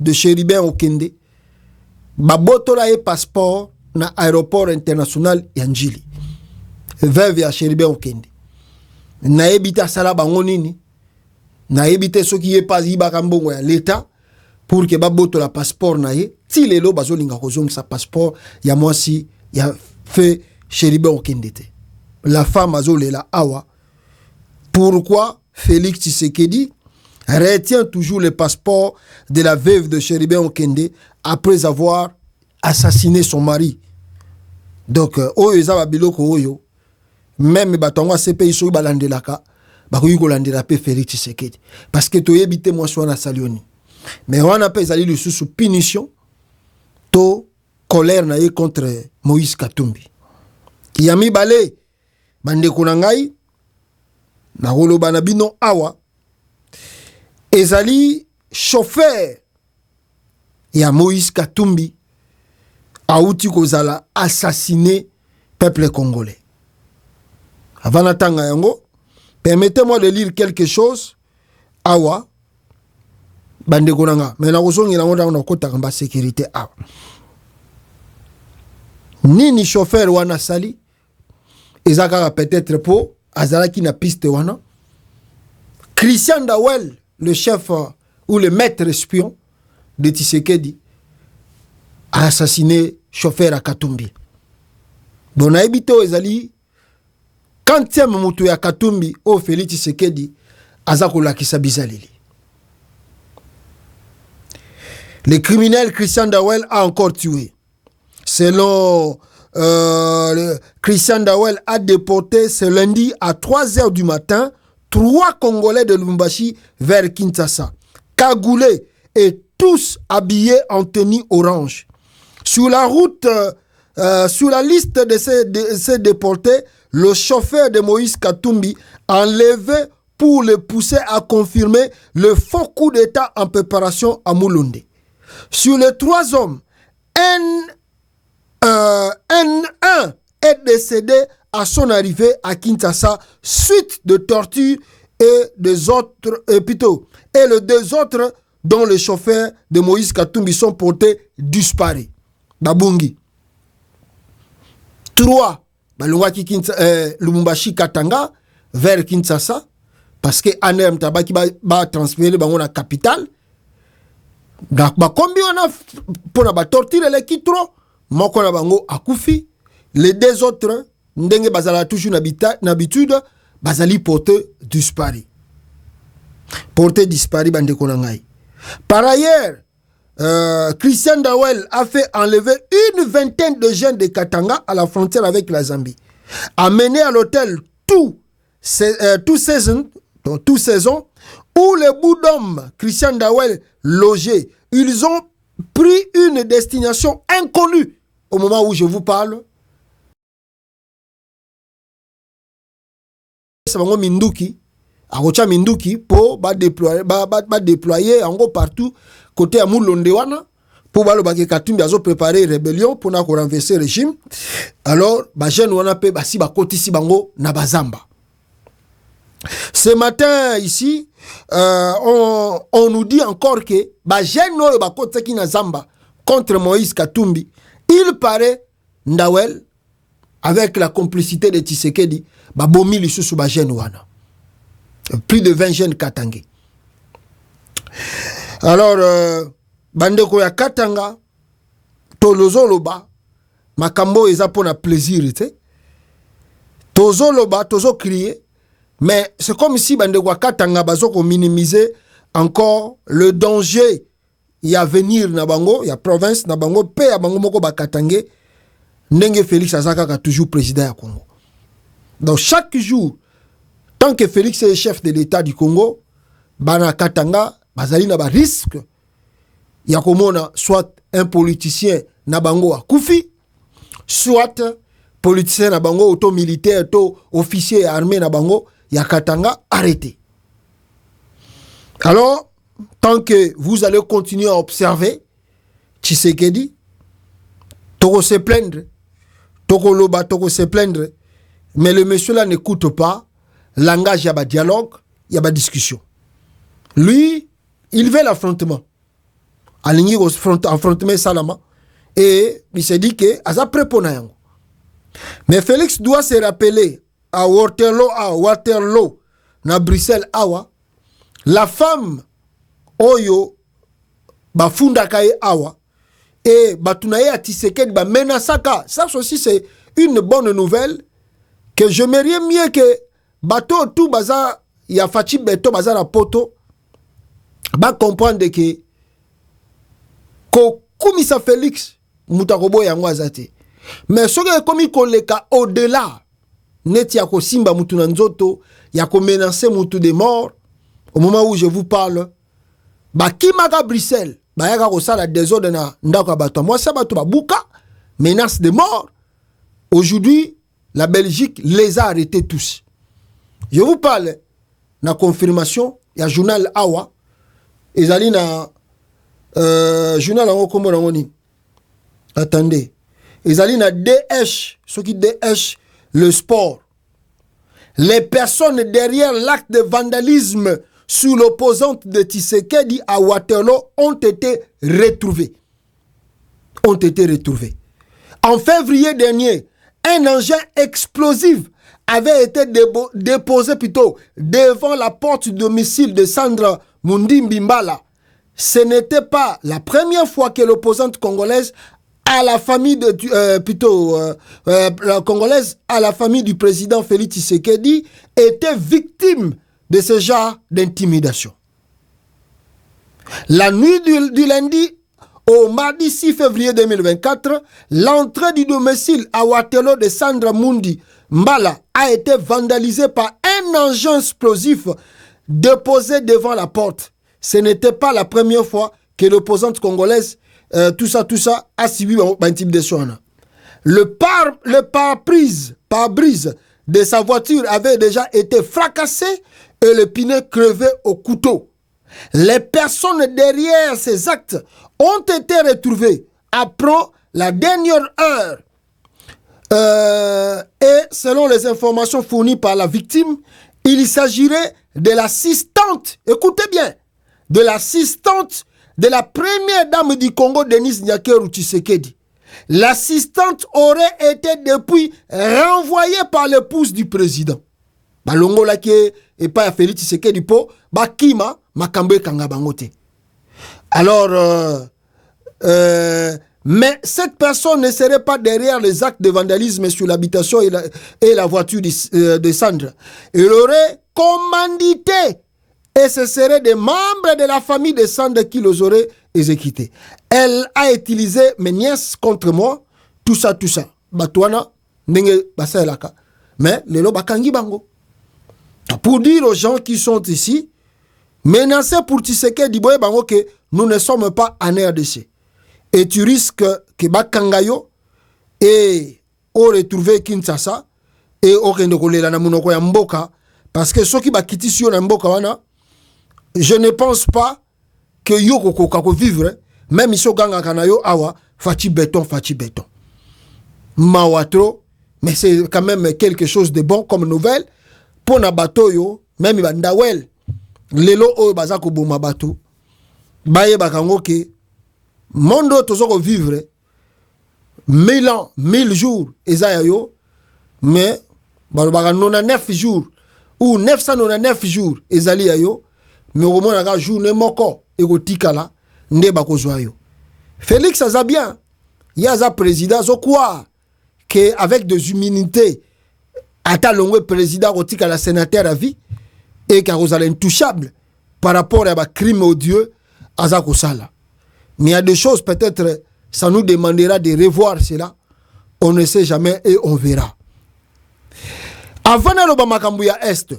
S2: de Chéribin Okende, babotola e passeport na aéroport international Yanjili. Veuve ya Chéribin Okende. Na ebita sala bango nini, na ebite soki ye pas yibaka mbongo ya l'État pour que babotola passeport na ye, ti lelo bazolinga kozongisa passeport ya mwasi ya fait Chéribin Okendete. La femme azolela awa. Pourquoi Félix Tshisekedi retient toujours le passeport de la veuve de Chéribin Okende après avoir assassiné son mari? Donc, oyo eza biloko oyo, même batonga CPI so balandelaka, bakoyi kolandela pe Félix Tshisekedi. Parce que toyebite moi so na salioni. Mais on appelle ça le sous punition, to colère na ye contre Moïse Katumbi. Yami bale bande kunangai na holoba na bino awa ezali chauffeur ya Moïse Katumbi auti kozala assassiné peuple congolais. Avant natanga yango, permettez-moi de lire quelque chose awa bande kunanga mais na kozongi na ngonda na kota kamba sécurité awa. Nini chauffeur wana sali ezaka peut-être po azalaki na piste wana. Christian Dawel, le chef ou le maître espion de Tshisekedi, a assassiné chauffeur à Katumbi. Bon habito ezali quantième mutu ya Katumbi au Félix Tshisekedi azakola kisabizalili. Le criminel Christian Dawel a encore tué. Selon Christian Dawel a déporté ce lundi à 3h du matin 3 Congolais de Lubumbashi vers Kinshasa, cagoulés et tous habillés en tenue orange. Sur la route, sur la liste de ces déportés, le chauffeur de Moïse Katumbi enlevé pour le pousser à confirmer le faux coup d'État en préparation à Mulunde. Sur les 3 hommes, un est décédé à son arrivée à Kinshasa suite de torture et les 2 autres dont les chauffeurs de Moïse Katumbi sont portés disparus. Babungi. 3. Lubumbashi Katanga vers Kinshasa. Parce que Anem Tabaki va transférer dans la capitale. Donc, combien on a pour torturer les Kitro? Moko na bango akufi. Les 2 autres, ndenge bazala toujours n'habitude, bazali porté disparu. Porté disparu, bande konangai. Par ailleurs, Christian Dawel a fait enlever une vingtaine de jeunes de Katanga à la frontière avec la Zambie. Amené à l'hôtel tout saison, où les bouts d'hommes Christian Dawel logeaient, ils ont pris une destination inconnue au moment où je vous parle. C'est Minduki, Arocha Minduki, pour déployer en gros partout, côté à Moulondewana, pour que Katumbi a préparé une rébellion pour renverser le régime. Alors, jeune wana pe basi bakoti si bango na bazamba. Ce matin ici, on nous dit encore que jeune no bakoti ki na zamba contre Moïse Katumbi, il paraît Ndawel avec la complicité de Tshisekedi, bomi lisusu jeune wana. Plus de 20 jeunes Katangais. Alors, bandeko ya Katanga, tolozoloba, makambo eza pona plaisir, tozoloba, tozo crier, mais c'est comme si bandeko ya Katanga bazoko minimiser encore le danger y a venir na bango, ya province na bango, pe ya bango moko bakatangé, ndenge Félix Azakaka toujours président ya Congo. Donc chaque jour, tant que Félix est chef de l'État du Congo, bana Katanga, bazali na ba risque, ya komona soit un politicien na bango a koufi, soit politicien na bango auto militaire, auto officier armé na bango, ya Katanga arrêté. Alors, tant que vous allez continuer à observer Tshisekedi, toko se plaindre, toko loba, toko se plaindre, mais le monsieur là n'écoute pas, langage, il y a pas dialogue, il y a pas discussion. Lui, il veut l'affrontement. Aligné au affrontement Salama. Et il s'est dit que Aza prépona. Mais Félix doit se rappeler à Waterloo, na Bruxelles, awa, la femme Oyo, bafunda kaye awa, et batunaye a Tshisekedi ba menasaka. Ça aussi c'est une bonne nouvelle que j'aimerais mieux que bateau tout baza ya fachi beto baza na poto ba comprendre que ko kumisa Félix mutakobo yango azate. Mais ce que komi koleka au-delà net ya ko simba mutu na nzoto ya ko menacer mutu de mort au moment où je vous parle ba kimaka Bruxelles ba yaka ko sala désordre na ndako bato moi ça bato ba buka menace de mort. Aujourd'hui la Belgique les a arrêtés tous. Je vous parle na confirmation ya journal Awa ezali na journal en komona attendez ezali na DH ce qui DH le sport. Les personnes derrière l'acte de vandalisme sous l'opposante de Tshisekedi à Waterloo ont été retrouvées. En février dernier, un engin explosif avait été déposé devant la porte du domicile de Sandra Mundimbi Mbala. Ce n'était pas la première fois que l'opposante congolaise à la famille de la congolaise à la famille du président Félix Tshisekedi était victime de ce genre d'intimidation. La nuit du lundi au mardi 6 février 2024, l'entrée du domicile à Waterloo de Sandra Mundi Mbala a été vandalisée par un engin explosif déposé devant la porte. Ce n'était pas la première fois que l'opposante congolaise tout ça a subi une intimidation. Le pare-brise de sa voiture avait déjà été fracassé et le pneu crevé au couteau. Les personnes derrière ces actes ont été retrouvées après la dernière heure. Et selon les informations fournies par la victime, il s'agirait de l'assistante, écoutez bien, de l'assistante de la première dame du Congo, Denise Nyakeru Tshisekedi. L'assistante aurait été depuis renvoyée par l'épouse du président. Balongo la ke et pas Félix Tshisekedi po bakima makambe kanga bangote. Alors mais cette personne ne serait pas derrière les actes de vandalisme sur l'habitation et la voiture de Sandra. Il aurait commandité et ce serait des membres de la famille de Sandra qui les auraient exécutés. Elle a utilisé mes nièces contre moi, tout ça. Batouana, nenge basaelaka. Mais lelo bakangi bango. Pour dire aux gens qui sont ici, menacés pour Tshisekedi boye bango que nous ne sommes pas en RDC. Et tu risques que bakangayo et au retrouver Kinshasa et au rendokolela na munoko ya mboka parce que ceux qui bakiti sur na mboka wana, je ne pense pas que yo ko vivre même iso ganga kanayo awa fati béton mawatro, mais c'est quand même quelque chose de bon comme nouvelle pour na bato yo même bandawel lelo o bazako boma bato baye bakango ke mondo tozoko vivre 1000 ans 1000 jours ezayo mais balobaka 99 jours ou 999 jours ezali ayo mais au moins la journée moko ekotikala nde bakozwa yo. Félix aza bien yaza président zo quoi que avec des immunités ata longwe président kotikala sénateur à vie et karozala intouchable par rapport à ba crime odieux aza kosala. Mais il y a des choses, peut-être, ça nous demandera de revoir cela. On ne sait jamais et on verra. Avant de makambu ya Est,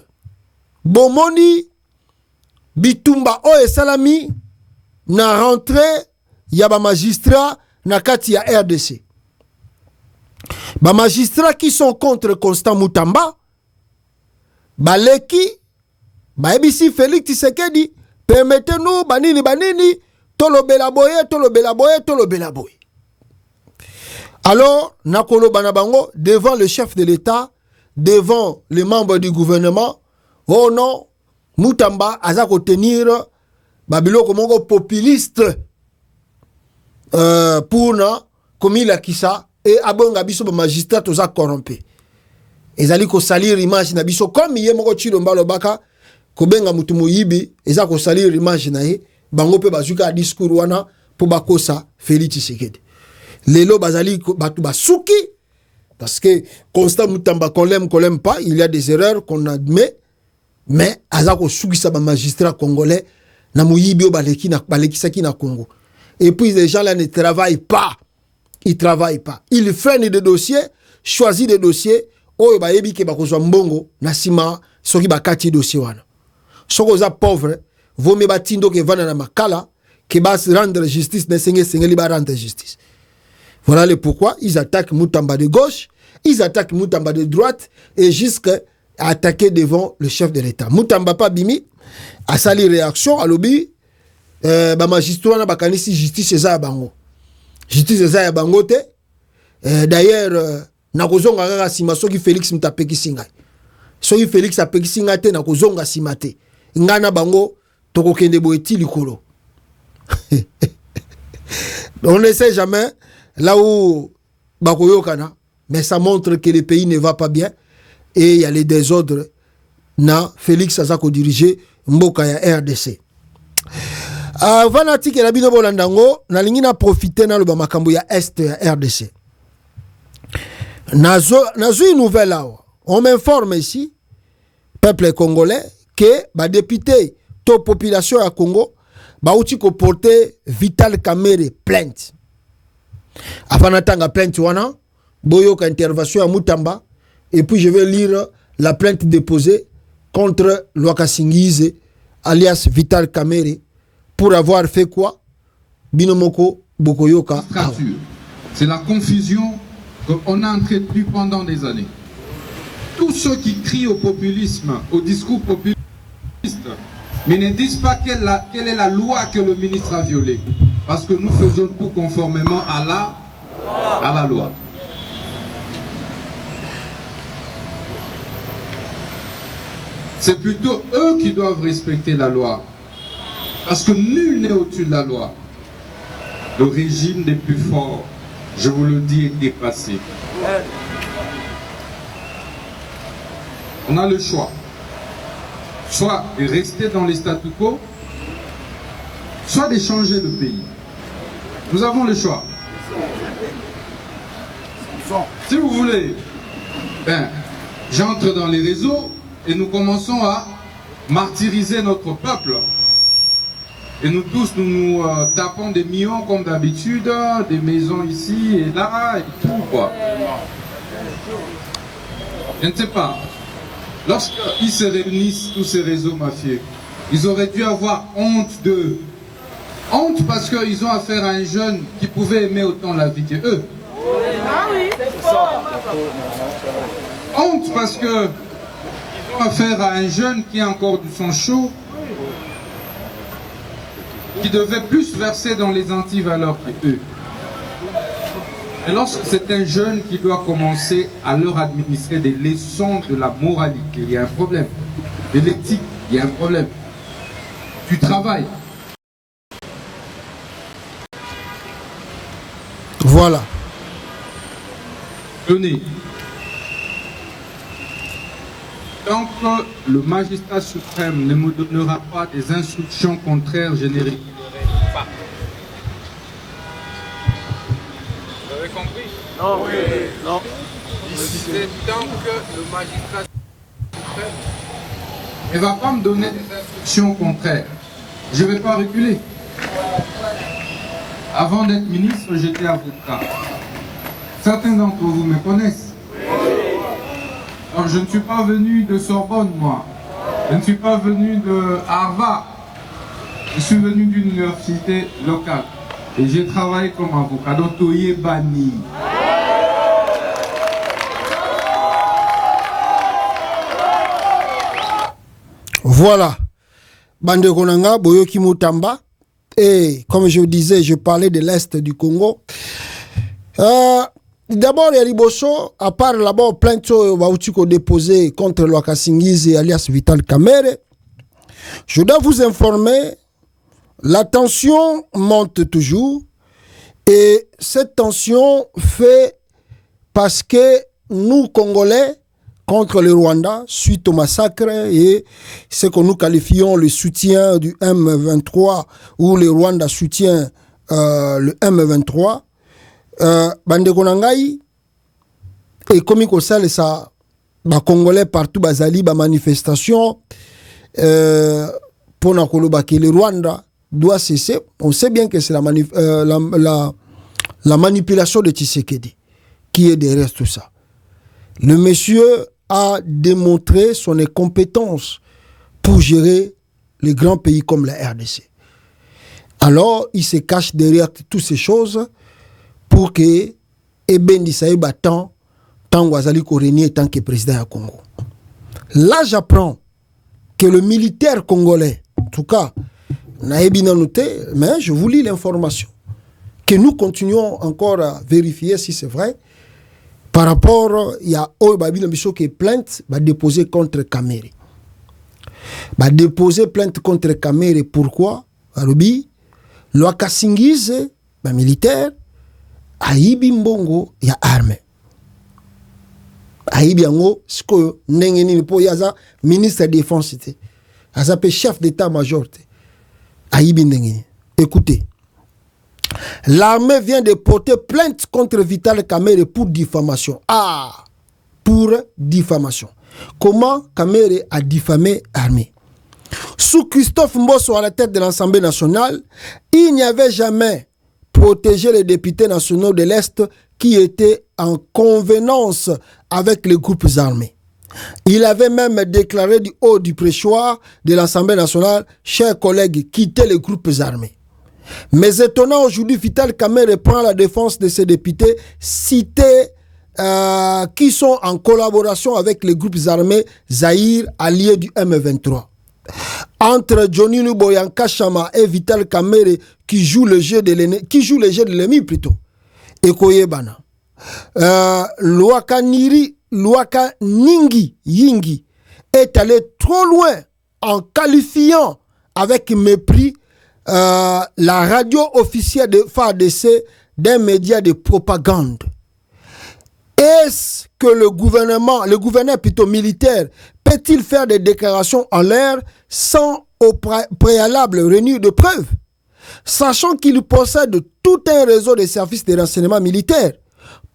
S2: Bomoni, Bitumba, et Salami, na rentré, yaba magistrat, na kati ya RDC. Ba magistrats qui sont contre Constant Mutamba, Baleki, Baebisi Félix Tshisekedi, permettez-nous, banini, tolo bela boye. Alors, nakolo banabango, devant le chef de l'État, devant les membres du gouvernement, oh non, Mutamba azako tenir babilo komongo populiste pour na komi la kisa et abonga biso ba magistrat toza corrompu. Ezali ko salir image na biso comme yemoko chilomba lobaka ko benga mutu moyibi ezako salir image na ye. Bango pe bazuka discours wana pour bakosa Félix Tshisekedi. Lelo bazali batu basuki parce que Constant Mutamba qu'on l'aime pas, il y a des erreurs qu'on admet, mais azako suki sa ba magistrat congolais na muyibi o baleki saki na Congo. Et puis les gens là ne travaillent pas. Ils travaillent pas. Ils freinent des dossiers, choisissent des dossiers oyo bayebi ke bakozwa mbongo na sima soki bakati dossier wana. Soko za pauvre vaut mieux batindo que vana na makala que bas rendre justice ne sengeli ba rendre justice. Voilà le pourquoi ils attaquent Mutamba de gauche, ils attaquent Mutamba de droite et jusqu'à attaquer devant le chef de l'État. Mutamba pas bimi a sali réaction à lobby ba magistrat na bakanisi justice eza ya bango. Justice eza ya bango te. D'ailleurs na kozonga kaka sima soki Félix mutapeki singa. Soki Félix apeki singa te na kozonga sima te. Ngana bango toko kende boeti likolo. On ne sait jamais là où bakoyokana, mais ça montre que le pays ne va pas bien et il y a les désordres na Félix azako diriger mboka ya RDC. Avant natike la bino bolandango na lingi na profiter na loba makambo ya Est ya RDC. Nazo une nouvelle là. On m'informe ici peuple congolais que ba député to population à Congo ba uti ko porter Vital Kamerhe plainte. Avant tanga plainte wana boyo ka intervention à Mutamba et puis je vais lire la plainte déposée contre Lwaka Singize alias Vital Kamerhe pour avoir fait quoi? Binomoko Bokoyoka.
S6: C'est la confusion qu'on a entretenue pendant des années. Tous ceux qui crient au populisme, au discours populiste, mais ne disent pas quelle est la loi que le ministre a violée. Parce que nous faisons tout conformément à la loi. C'est plutôt eux qui doivent respecter la loi. Parce que nul n'est au-dessus de la loi. Le régime des plus forts, je vous le dis, est dépassé. On a le choix. Soit de rester dans les statu quo, soit d'échanger le pays. Nous avons le choix. Si vous voulez, j'entre dans les réseaux et nous commençons à martyriser notre peuple. Et nous tous, nous tapons des millions comme d'habitude, des maisons ici et là, et tout quoi. Je ne sais pas. Lorsqu'ils se réunissent, tous ces réseaux mafieux, ils auraient dû avoir honte d'eux. Honte parce qu'ils ont affaire à un jeune qui pouvait aimer autant la vie que eux.
S7: Ah oui, c'est fort.
S6: Honte parce qu'ils ont affaire à un jeune qui a encore du sang chaud, qui devait plus verser dans les antivaleurs que eux. Et lorsque c'est un jeune qui doit commencer à leur administrer des leçons de la moralité, il y a un problème. De l'éthique, il y a un problème. Du travail.
S2: Voilà.
S6: Tenez. Tant que le magistrat suprême ne me donnera pas des instructions contraires, je ne régulerai pas. Vous avez compris?
S3: Non, oui, non.
S6: C'est tant que le magistrat suprême ne va pas me donner des instructions contraires, je ne vais pas reculer. Avant d'être ministre, j'étais avocat. Certains d'entre vous me connaissent. Alors, je ne suis pas venu de Sorbonne, moi. Je ne suis pas venu de Harvard. Je suis venu d'une université locale. Et j'ai travaillé comme avocat. Donc, Toye Bani.
S2: Voilà. Bande Konanga, Boyoki Mutamba. Et comme je disais, je parlais de l'Est du Congo. D'abord, il y a Liboso, à part là-bas, plainte déposée contre Lwakasingizi alias Vital Kamerhe. Je dois vous informer, la tension monte toujours. Et cette tension fait parce que nous, Congolais, contre le Rwanda, suite au massacre et ce que nous qualifions le soutien du M23, où le Rwanda soutient le M23, Bandeko Nangai, et comme il ça, ça, Congolais partout, bazali, manifestation, pour que le Rwanda doit cesser. On sait bien que c'est la manipulation de Tshisekedi qui est derrière tout ça. Le monsieur a démontré son incompétence pour gérer les grands pays comme la RDC. Alors, il se cache derrière toutes ces choses pour que Ebendi Saïba tant Wazali Koreni tant que président du Congo. Là, j'apprends que le militaire congolais, en tout cas, n'a pas noté, mais je vous lis l'information, que nous continuons encore à vérifier si c'est vrai. Par rapport, il y a Obabi qui est plainte, va déposer contre Kamerhe. Va déposer plainte contre Kamerhe. Pourquoi? Arubi, Lwakasingizi, militaire, Aibi Mbongo, il y a armée. Aibi Yango, ce que Nengeni po yaza ministre de la Défense, yaza chef d'état-major. Aibi Nengeni. Écoutez. L'armée vient de porter plainte contre Vital Kamerhe pour diffamation. Ah, pour diffamation. Comment Kamerhe a diffamé l'armée? Sous Christophe Mbosso à la tête de l'Assemblée nationale, il n'y avait jamais protégé les députés nationaux de l'Est qui étaient en convenance avec les groupes armés. Il avait même déclaré du haut du préchoir de l'Assemblée nationale, chers collègues, quittez les groupes armés. Mais étonnant, aujourd'hui, Vital Kamerhe prend la défense de ces députés cités qui sont en collaboration avec les groupes armés Zaïre, alliés du M23. Entre Johnny Nuboyanka Chama et Vital Kamerhe qui joue le jeu de l'ennemi plutôt. Et Koyebana. Lwakaningi Yingi est allé trop loin en qualifiant avec mépris la radio officielle de FARDC d'un média de propagande. Est-ce que le gouverneur plutôt militaire, peut-il faire des déclarations en l'air sans au préalable réunir de preuves, sachant qu'il possède tout un réseau de services de renseignement militaire?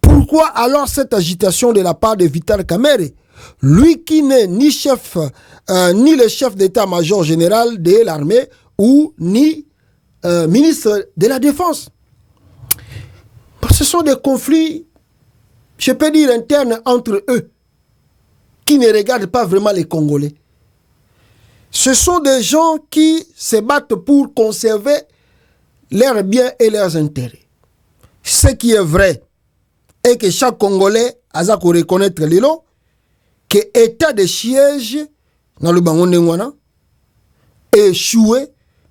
S2: Pourquoi alors cette agitation de la part de Vital Kamerhe, lui qui n'est ni chef, ni le chef d'état-major général de l'armée ou ni ministre de la Défense? Ce sont des conflits, je peux dire, internes entre eux, qui ne regardent pas vraiment les Congolais. Ce sont des gens qui se battent pour conserver leurs biens et leurs intérêts. Ce qui est vrai est que chaque Congolais a à reconnaître que l'état de siège dans le Bangonengwana est échoué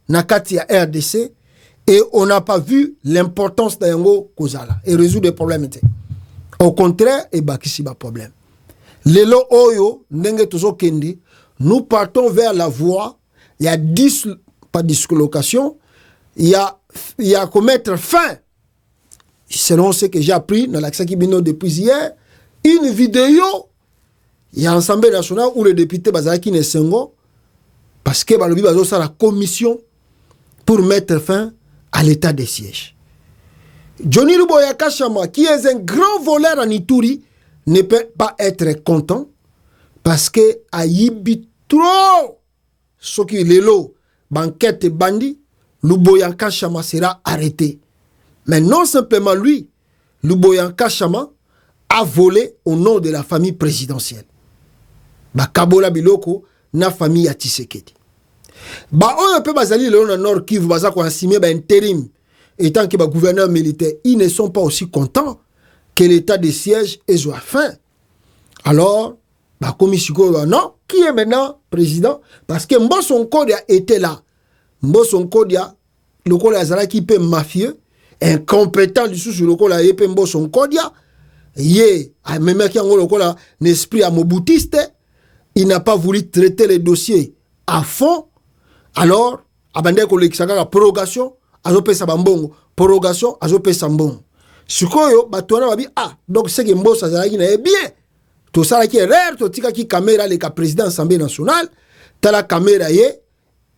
S2: dans la RDC et on n'a pas vu l'importance d'Yango Kozala et résoudre des problèmes. Au contraire, il y a un problème. Lelo Oyo, nous partons vers la voie, il y a pas dislocation, il y a qu'à mettre fin, selon ce que j'ai appris dans l'accès Kibino depuis hier, une vidéo, il y a l'Assemblée nationale où le député Bazalaki Nesengo, parce que Balobi Bazo sa la commission pour mettre fin à l'état de siège. Johnny Luboya Kachama, qui est un grand voleur en Ituri, ne peut pas être content parce que Ayibi trop ce qui est lelo banquette bandi, Luboya Kachama sera arrêté. Mais non simplement lui, Luboya Kachama a volé au nom de la famille présidentielle. Kabola Biloko na famille ya Tshisekedi. On peut bazali le nord Kivu baza ko assigner intérim étant que gouverneur militaire, ils ne sont pas aussi contents que l'état de siège est à fin. Alors, commission non, qui est maintenant président? Parce que Mbosso Nkodia était là. Mbosso Nkodia, le col Azara qui peut mafieux, incompétent du sous le col Ayepe Mbosso Nkodia, même qui a un esprit à moboutiste, il n'a pas voulu traiter les dossiers à fond. Alors, abandé la prorogation, azope sabambongo, prorogation, azope sambongo. Sukoyo, batouana babi, donc c'est que Mbosso Azara qui n'est bien. Tout ça qui est rare, tout ça qui caméra le président de l'Assemblée nationale, t'as la caméra yé,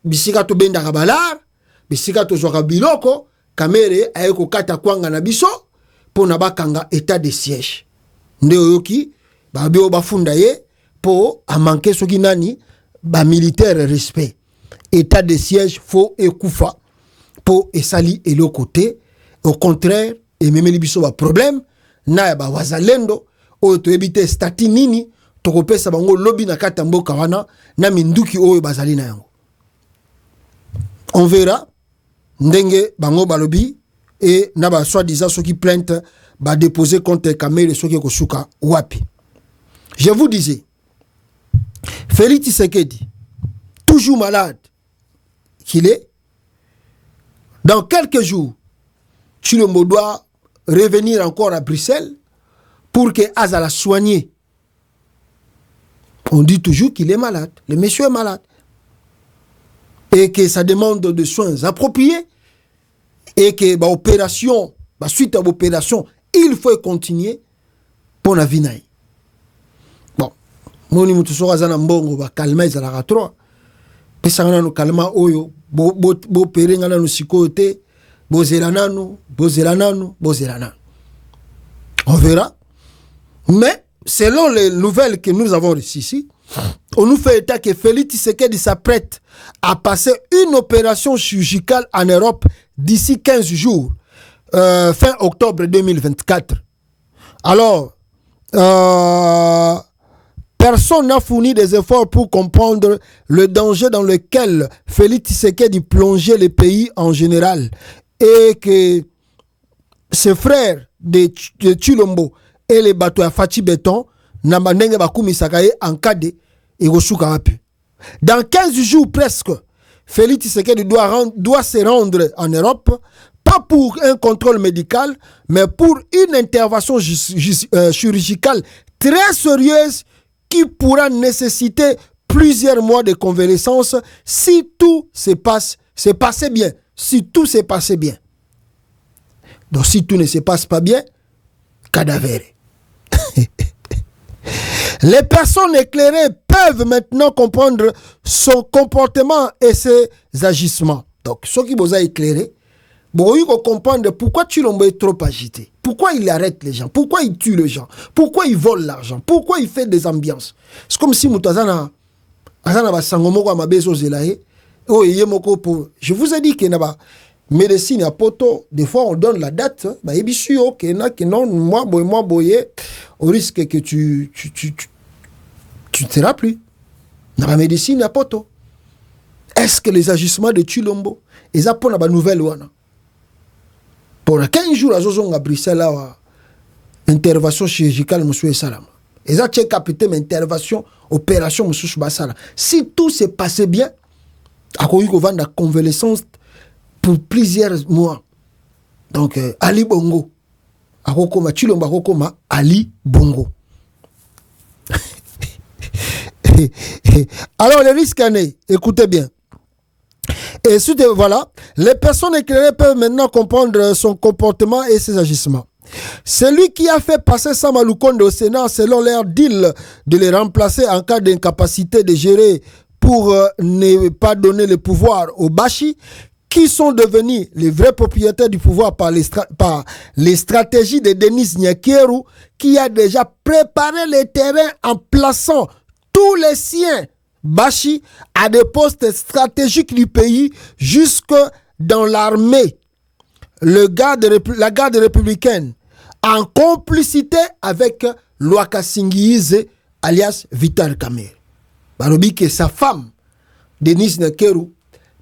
S2: bisika to benda kabalar, bisika to zoka biloko, caméra ayeko kata kwanga na biso, pour nabakanga état de siège. Ndeo yoki, babio bafunda ye, pour a manquer ce qui nani, ba militaire respect. État de siège faux et koufa, pour esali et l'autre côté, au contraire, et même les biso ba problème, na ba wazalendo, oyo toyebite stati nini tokopesa bango lobi na kata mboka wana na minduki oyo bazali na yango. On verra ndenge bango balobi et na ba soi-disant ceux qui plainte ba déposer contre Kamerhe ceux qui kosuka wapi. Je vous disais, Félix Tshisekedi, toujours malade qu'il est, dans quelques jours, Tshilombo doit revenir encore à Bruxelles pour que Azala soigné. On dit toujours qu'il est malade. Le monsieur est malade. Et que ça demande des soins appropriés. Et que l'opération, suite à l'opération, il faut continuer pour la vie. Bon. Moni mutusora zana mbongo ba calmer za trois. Pesa ngana calma oyo bo pere ngana no sikote bozelanano. On verra. Mais, selon les nouvelles que nous avons reçues ici, on nous fait état que Félix Tshisekedi s'apprête à passer une opération chirurgicale en Europe d'ici 15 jours, fin octobre 2024. Alors, personne n'a fourni des efforts pour comprendre le danger dans lequel Félix Tshisekedi plongeait le pays en général et que ses frères de Tshilombo et les bateaux à Fati Béton, Namandenge Bakumi Sakaye en Kade et Rosuka Wapi. Dans 15 jours presque, Félix Tshisekedi doit se rendre en Europe, pas pour un contrôle médical, mais pour une intervention chirurgicale très sérieuse qui pourra nécessiter plusieurs mois de convalescence si tout se passait bien. si tout s'est passé bien. Donc si tout ne se passe pas bien, cadavéré. Les personnes éclairées peuvent maintenant comprendre son comportement et ses agissements. Donc, ceux qui vous ont éclairé, vous pouvez comprendre pourquoi Tshilombo est trop agité. Pourquoi il arrête les gens. Pourquoi il tue les gens. Pourquoi il vole l'argent. Pourquoi il fait des ambiances. C'est comme si Moutazana Sangomoko Amabezo Zelaye. Je vous ai dit qu'il y a médecine à poto. Des fois, on donne la date. Moi, au risque que tu ne seras plus. Dans la médecine à poto. Est-ce que les agissements de Tshilombo, ils ont une nouvelle wana? Pour 15 jours, ils ont à Bruxelles, intervention chirurgicale, monsieur Salam. Ils ont capitaine intervention, opération, monsieur Bassala. Si tout s'est passé bien, à cause de la convalescence pour plusieurs mois. Donc, Ali Bongo. À Rokoma, Tshilombo, Rokoma, Ali Bongo. Alors, les risques annés, écoutez bien. Et ensuite, voilà, les personnes éclairées peuvent maintenant comprendre son comportement et ses agissements. Celui qui a fait passer Sama Lukonde au Sénat selon leur deal de les remplacer en cas d'incapacité de gérer pour ne pas donner le pouvoir aux Bashi, qui sont devenus les vrais propriétaires du pouvoir par les stratégies de Denis Nyakeru, qui a déjà préparé les terrains en plaçant tous les siens Bashi à des postes stratégiques du pays jusque dans l'armée. La garde républicaine en complicité avec Lwaka Singize alias Vital Kamerhe. Barobi que sa femme Denis Nyakeru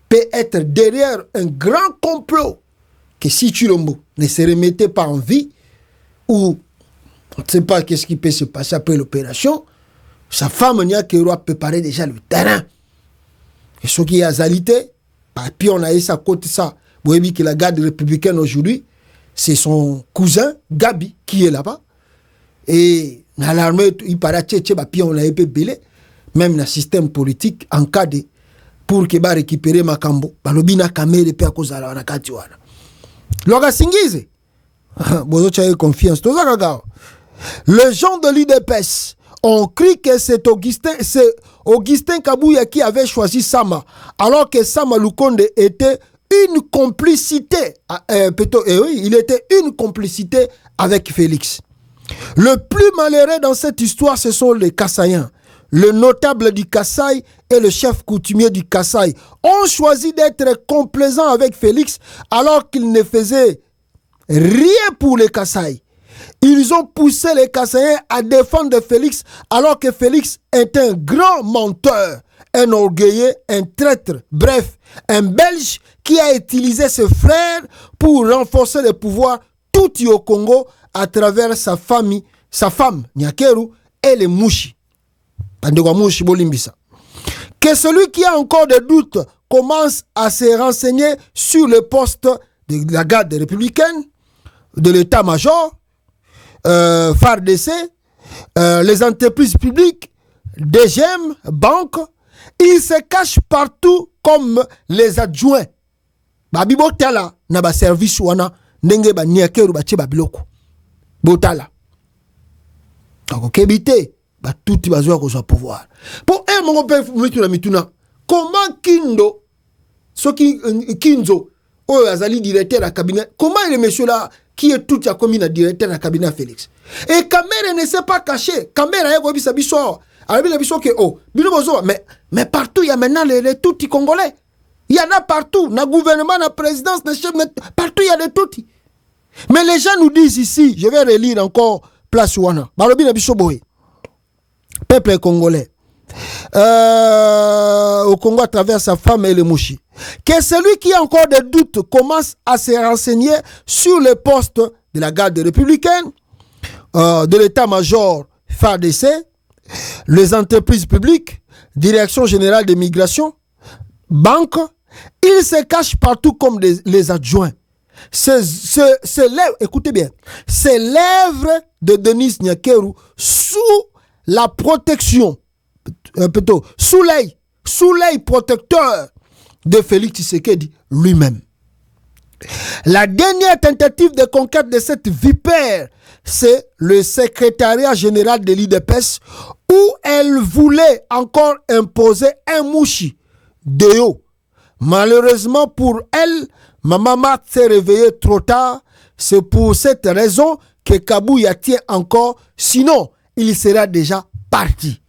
S2: peut être derrière un grand complot que si Tshilombo ne se remettait pas en vie ou on ne sait pas qu'est-ce qui peut se passer après l'opération. Sa femme Nyakeru a préparé déjà le terrain. Et ce qui est azalité, puis on a eu sa côté ça. Vous voyez que la garde républicaine aujourd'hui, c'est son cousin Gabi qui est là-bas. Et dans l'armée, il paraît que puis on a eu belé, même dans le système politique encadré pour qu'il va récupérer Makambo. Balobina Kamerhe pe cause de la Katiwana. Lwaka Singize. Bozo chaye confiance. Le gens de l'UDPS on crie que c'est Augustin Kabouya qui avait choisi Sama, alors que Sama Lukonde était une complicité, il était une complicité avec Félix. Le plus malheureux dans cette histoire, ce sont les Kassaïens. Le notable du Kasaï et le chef coutumier du Kasaï ont choisi d'être complaisants avec Félix, alors qu'ils ne faisaient rien pour les Kasaï. Ils ont poussé les Kassaïens à défendre Félix alors que Félix est un grand menteur, un orgueilleux, un traître, bref, un Belge qui a utilisé ses frères pour renforcer le pouvoir tout au Congo à travers sa femme Nyakeru et les Mouchi. Que celui qui a encore des doutes commence à se renseigner sur le poste de la garde républicaine, de l'état-major, FARDC, les entreprises publiques, DGM, banques, ils se cachent partout comme les adjoints. Babi botala na ba service wana ndenge ba Nyakeru ba tsheba biloko. Botala. Donc kebite ba tuti bazwa ko pouvoir. Pour un mon père mituna, comment Kindo soki Kinzo oh azali directeur à cabinet, comment est le monsieur là qui est tout à commune à directeur à cabinet Félix. Et Kamerhe ne s'est pas caché. Kamerhe a eu sa biso. Mais partout, il y a maintenant les toutis congolais. Il y en a partout. Dans le gouvernement, dans la présidence, dans le chef, partout, il y a des toutis. Mais les gens nous disent ici, je vais relire encore Place Wana. Peuple congolais. Au Congo à travers sa femme et les Mouchi. Que celui qui a encore des doutes commence à se renseigner sur le poste de la garde républicaine, de l'état-major FARDC, les entreprises publiques, direction générale des migrations, banques, ils se cachent partout comme les adjoints. Écoutez bien, ces lèvres de Denis Nyakeru sous la protection, sous l'œil protecteur de Félix Tshisekedi lui-même. La dernière tentative de conquête de cette vipère, c'est le secrétariat général de l'IDPS, où elle voulait encore imposer un mouchi de haut. Malheureusement pour elle, ma maman s'est réveillée trop tard. C'est pour cette raison que Kabouya tient encore, sinon il sera déjà parti.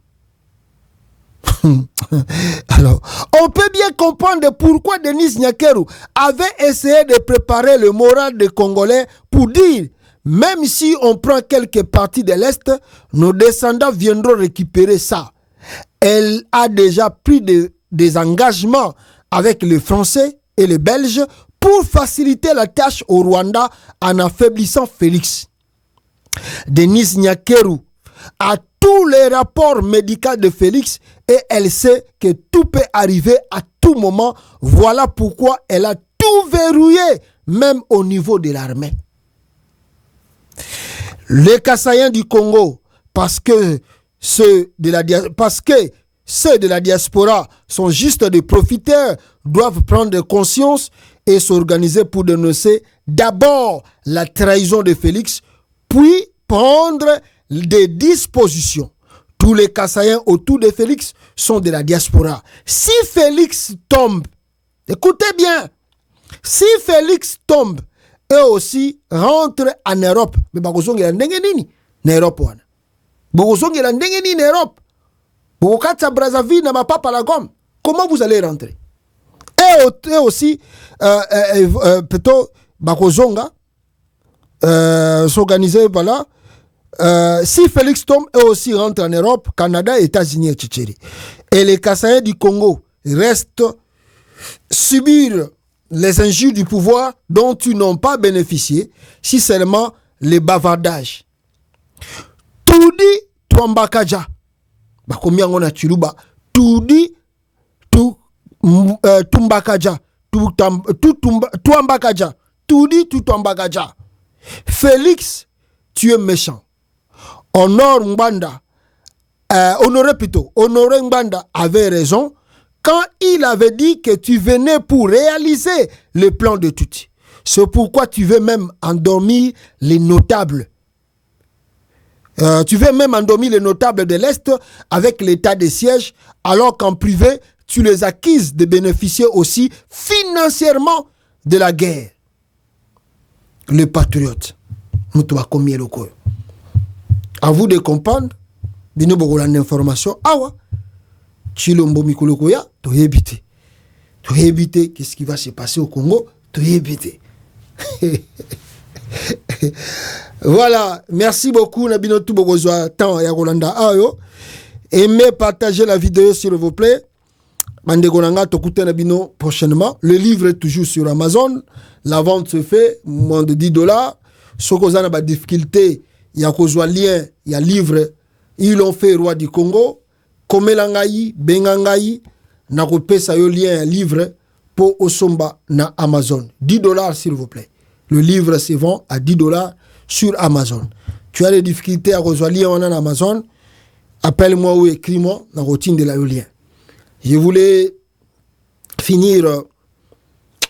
S2: Alors, on peut bien comprendre pourquoi Denis Nyakeru avait essayé de préparer le moral des Congolais pour dire, même si on prend quelques parties de l'Est, nos descendants viendront récupérer ça. Elle a déjà pris des engagements avec les Français et les Belges pour faciliter la tâche au Rwanda en affaiblissant Félix. Denis Nyakeru a tous les rapports médicaux de Félix et elle sait que tout peut arriver à tout moment. Voilà pourquoi elle a tout verrouillé, même au niveau de l'armée. Les Kassaïens du Congo, parce que ceux de la diaspora sont juste des profiteurs, doivent prendre conscience et s'organiser pour dénoncer d'abord la trahison de Félix, puis prendre des dispositions. Tous les Kassaïens autour de Félix sont de la diaspora. Si Félix tombe, écoutez bien, si Félix tombe, eux aussi rentrent en Europe. Mais bakosongela ndenge nini na Europe wana. Bakosongela ndenge nini na Europe. Bokatsa Brazzaville na mapapa la gomme. Comment vous allez rentrer? Et aussi plutôt bakosonga s'organiser voilà. Si Félix tombe, eux aussi rentrent en Europe, Canada, États-Unis et Tchétchérie. Et les Kassaïens du Congo restent subir les injures du pouvoir dont ils n'ont pas bénéficié, si seulement les bavardages. Tudi Twambakaja. Bakomi yango na Chiluba. Tudi Tumbakaja. Twambakaja. Tudi Twambakaja. Félix, tu es méchant. Honoré Ngbanda avait raison quand il avait dit que tu venais pour réaliser le plan de Tuti. C'est pourquoi tu veux même endormir les notables. Tu veux même endormir les notables de l'Est avec l'état de siège, alors qu'en privé, tu les acquises de bénéficier aussi financièrement de la guerre. Les patriotes. À vous de comprendre, bino bokola d'information awa chilombo mikoloko ya to yebite qu'est-ce qui va se passer au Congo to yebite. Voilà, merci beaucoup nabino tout bokozwa temps ya Rolanda ayo. Aimez partager la vidéo s'il vous plaît. Bande konanga tokute nabino prochainement. Le livre est toujours sur Amazon. La vente se fait moins de $10. Sokozana ba difficulté ya kozwa lien ya livre ils l'ont fait roi du Congo komelangai bengangai na kopesa yo lien ya livre pour osomba na Amazon. $10 s'il vous plaît. Le livre se vend à $10 sur Amazon. Tu as des difficultés à kozwa lien en Amazon, appelle-moi ou écris-moi na routine de la lien. Je voulais finir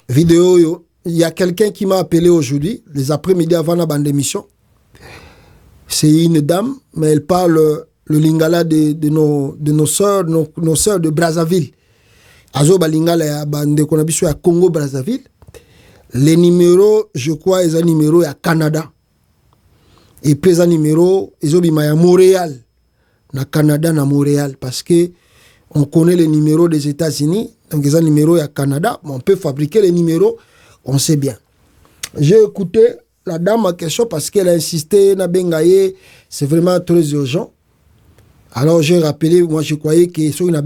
S2: vidéo yo. Il y a quelqu'un qui m'a appelé aujourd'hui, les après-midi avant la bande d'émission. C'est une dame, mais elle parle le lingala de nos sœurs, nos sœurs de Brazzaville. Azoba lingala ya bande konabiso ya Congo Brazzaville. Les numéros, je crois, ils ont numéro ya Canada. Et puis ils ont numéro, ils ont ya Montréal. Na Canada, na Montréal. Parce que on connaît les numéros des États-Unis. Donc ils ont numéro ya Canada. Mais on peut fabriquer les numéros. On sait bien. J'ai écouté la dame en question parce qu'elle a insisté, c'est vraiment très urgent. Alors j'ai rappelé, moi je croyais que c'est une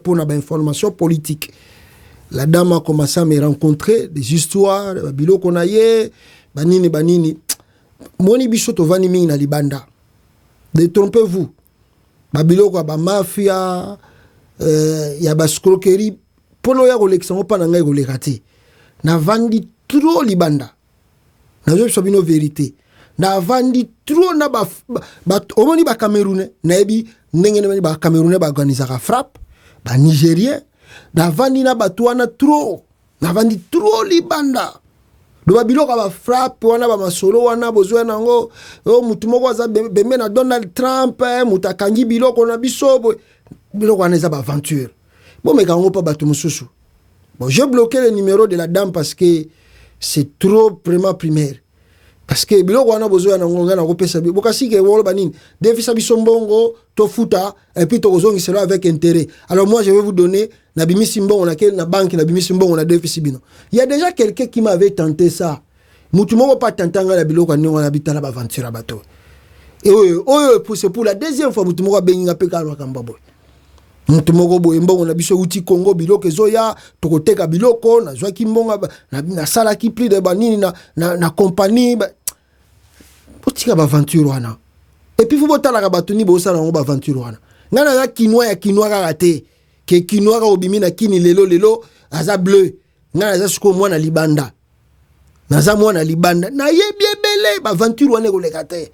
S2: pour une information politique. La dame a commencé à me rencontrer, des histoires, babilo konaye, banini. Moni bisoto vani mingi na libanda. Détrompez-vous. Babilo kwa ba mafia, ya ba escroquerie, pono ya koleksango pa na ngai kolekati. Na vandi trop libanda. Na zo sobino vérité. Na vandi trop na ba omoni ba Camerounais, na ebi ndenge ba Camerounais ba organiser frappe, ba Nigérien, na vandi na ba tuana trop. Na vandi trop libanda. do babiloko ba frappe wana ba masolo wana bozwa nango o mutu moko aza bembe na Donald Trump mutakangi biloko na biso biloko wana eza ba aventure bon mais kango pa bato mususu bon j'ai bloqué le numéro de la dame parce que c'est trop vraiment primaire parce que biloko wana bozwa nango ngana ko pesa bokasi ke wolo banini defisa biso mbongo to futa et puis to kozongi cela avec intérêt alors moi je vais vous donner na bimisi mbongo na na banque na bimisi mbongo na defisi bino il y a déjà quelqu'un qui m'avait tenté ça mutu moko pas tentanga la biloko ni wana bitana ba aventure bato et c'est pour la deuxième fois mutu moko benga pe kalwa kamba boy mutu moko boy mbongo na biso uti Congo biloko ezoya tokoteka biloko na zwa ki mbongo na sala ki pli de banini na compagnie otika ba aventure wana et puis vous botala ka batuni bo sala ngo ba aventure wana ngana ya kinwa ka raté ke kinwa ka obimi na kini lelo aza bleu ngana za suko mwana libanda naza mwana libanda na yebi ebele ba aventure wana koleka te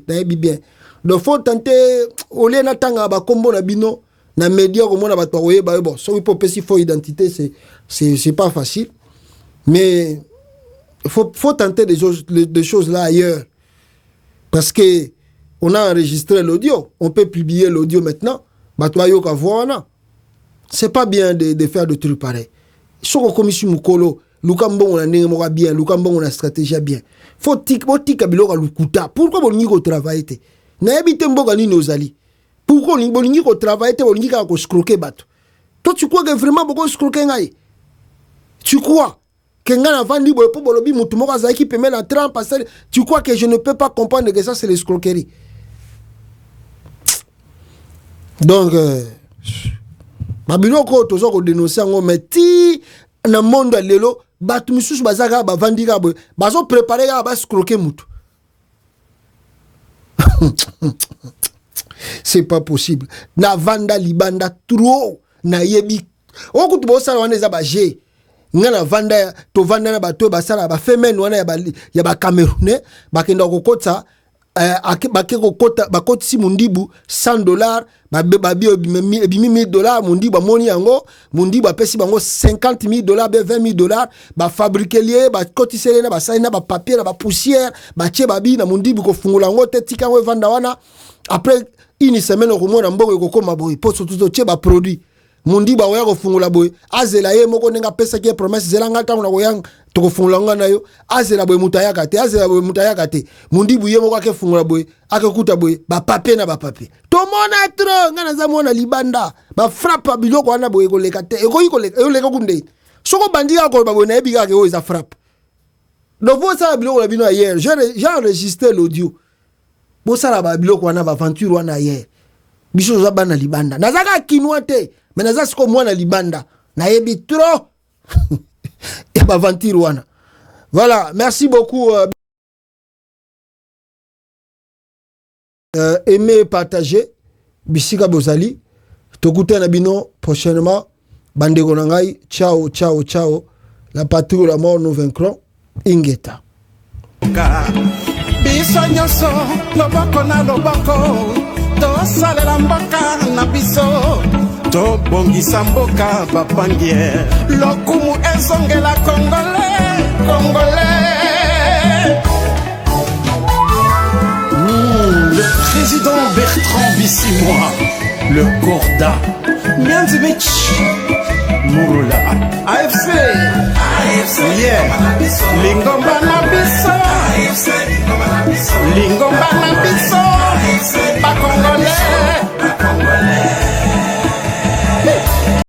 S2: na yebi bien donc faut tenter ole na tanga ba kombo na bino na média ko mona bato oyeba bon so ipo pesi faux identité c'est pas facile mais faut tenter des choses là ailleurs parce que on a enregistré l'audio, on peut publier l'audio maintenant. C'est pas bien de faire des trucs pareils. Soko commission mukolo, lukambo on a nenga bien, lukambo on a stratégie bien. Faut tika biloko lukuta. Pourquoi bon niko travailler te? Na ebite mboga ni nozali. Pourquoi bon niko travailler te, bon niko ko scroquer bato. Toi tu crois que vraiment beaucoup scroquer ngai? Tu crois que ngana vandi bo po bolobi mutu moko azaki pemela la trampe parce que tu crois que je ne peux pas comprendre que ça c'est l'escroquerie. Donc babiloko tozo ko dénoncer ngo meti na monde lelo batu misusu bazaka ba vandika bo bazo préparer ba scroquer mutu. C'est pas possible. Na vanda libanda trop na yebi. Okutu bo sala wana za ba G. Ngana vanda to vanda na bato ba sala ba femen wana ya ba Camerounais bakenda kokota bakeko kota bakotisi mundibu $100 babi ebimi $1000 mundibu amoni yango mundibu apesi bango $50,000 be $20,000 ba fabriquer lié ba kotisele na ba sai na ba papier na ba poussière ba tie babi na mundibu ko fungula ngo te tika ngo vanda wana après une semaine ko mona mbongo ko koma boy poso tuto tie ba produit mundibu awoya ko fungula boy azela ye moko nenga pesa ki promesse zelanga tamu na koyang to fungula nga nayo azela boy mutayaka te mundibu ye moko ake fungula boy ake kuta boy ba papier na ba papier to mona tro ngana za mona libanda ba frappe biloko wana boy ko leka te ko leka kunde soko bandika ko ba boy na ebika ke o za frappe donc vous ça biloko la bino hier j'ai enregistré l'audio bo sala ba biloko wana ba aventure wana hier biso za bana libanda nazaka kinwa te mais naza siko mwana libanda na yebi trop et ba aventure wana voilà merci beaucoup aimer partager bisika bozali tokuta na bino prochainement bandeko na ngai ciao la patrouille la mort nous vaincrons ingeta
S1: biso nyonso loboko na loboko tosalela mboka na biso tobongisa mboka bapangie lokumu ezongela congolais le président Bertrand Bissimois le Corda Mianzimich Murula AFC yeah Lingomba na biso Lingomba na biso ba Congolais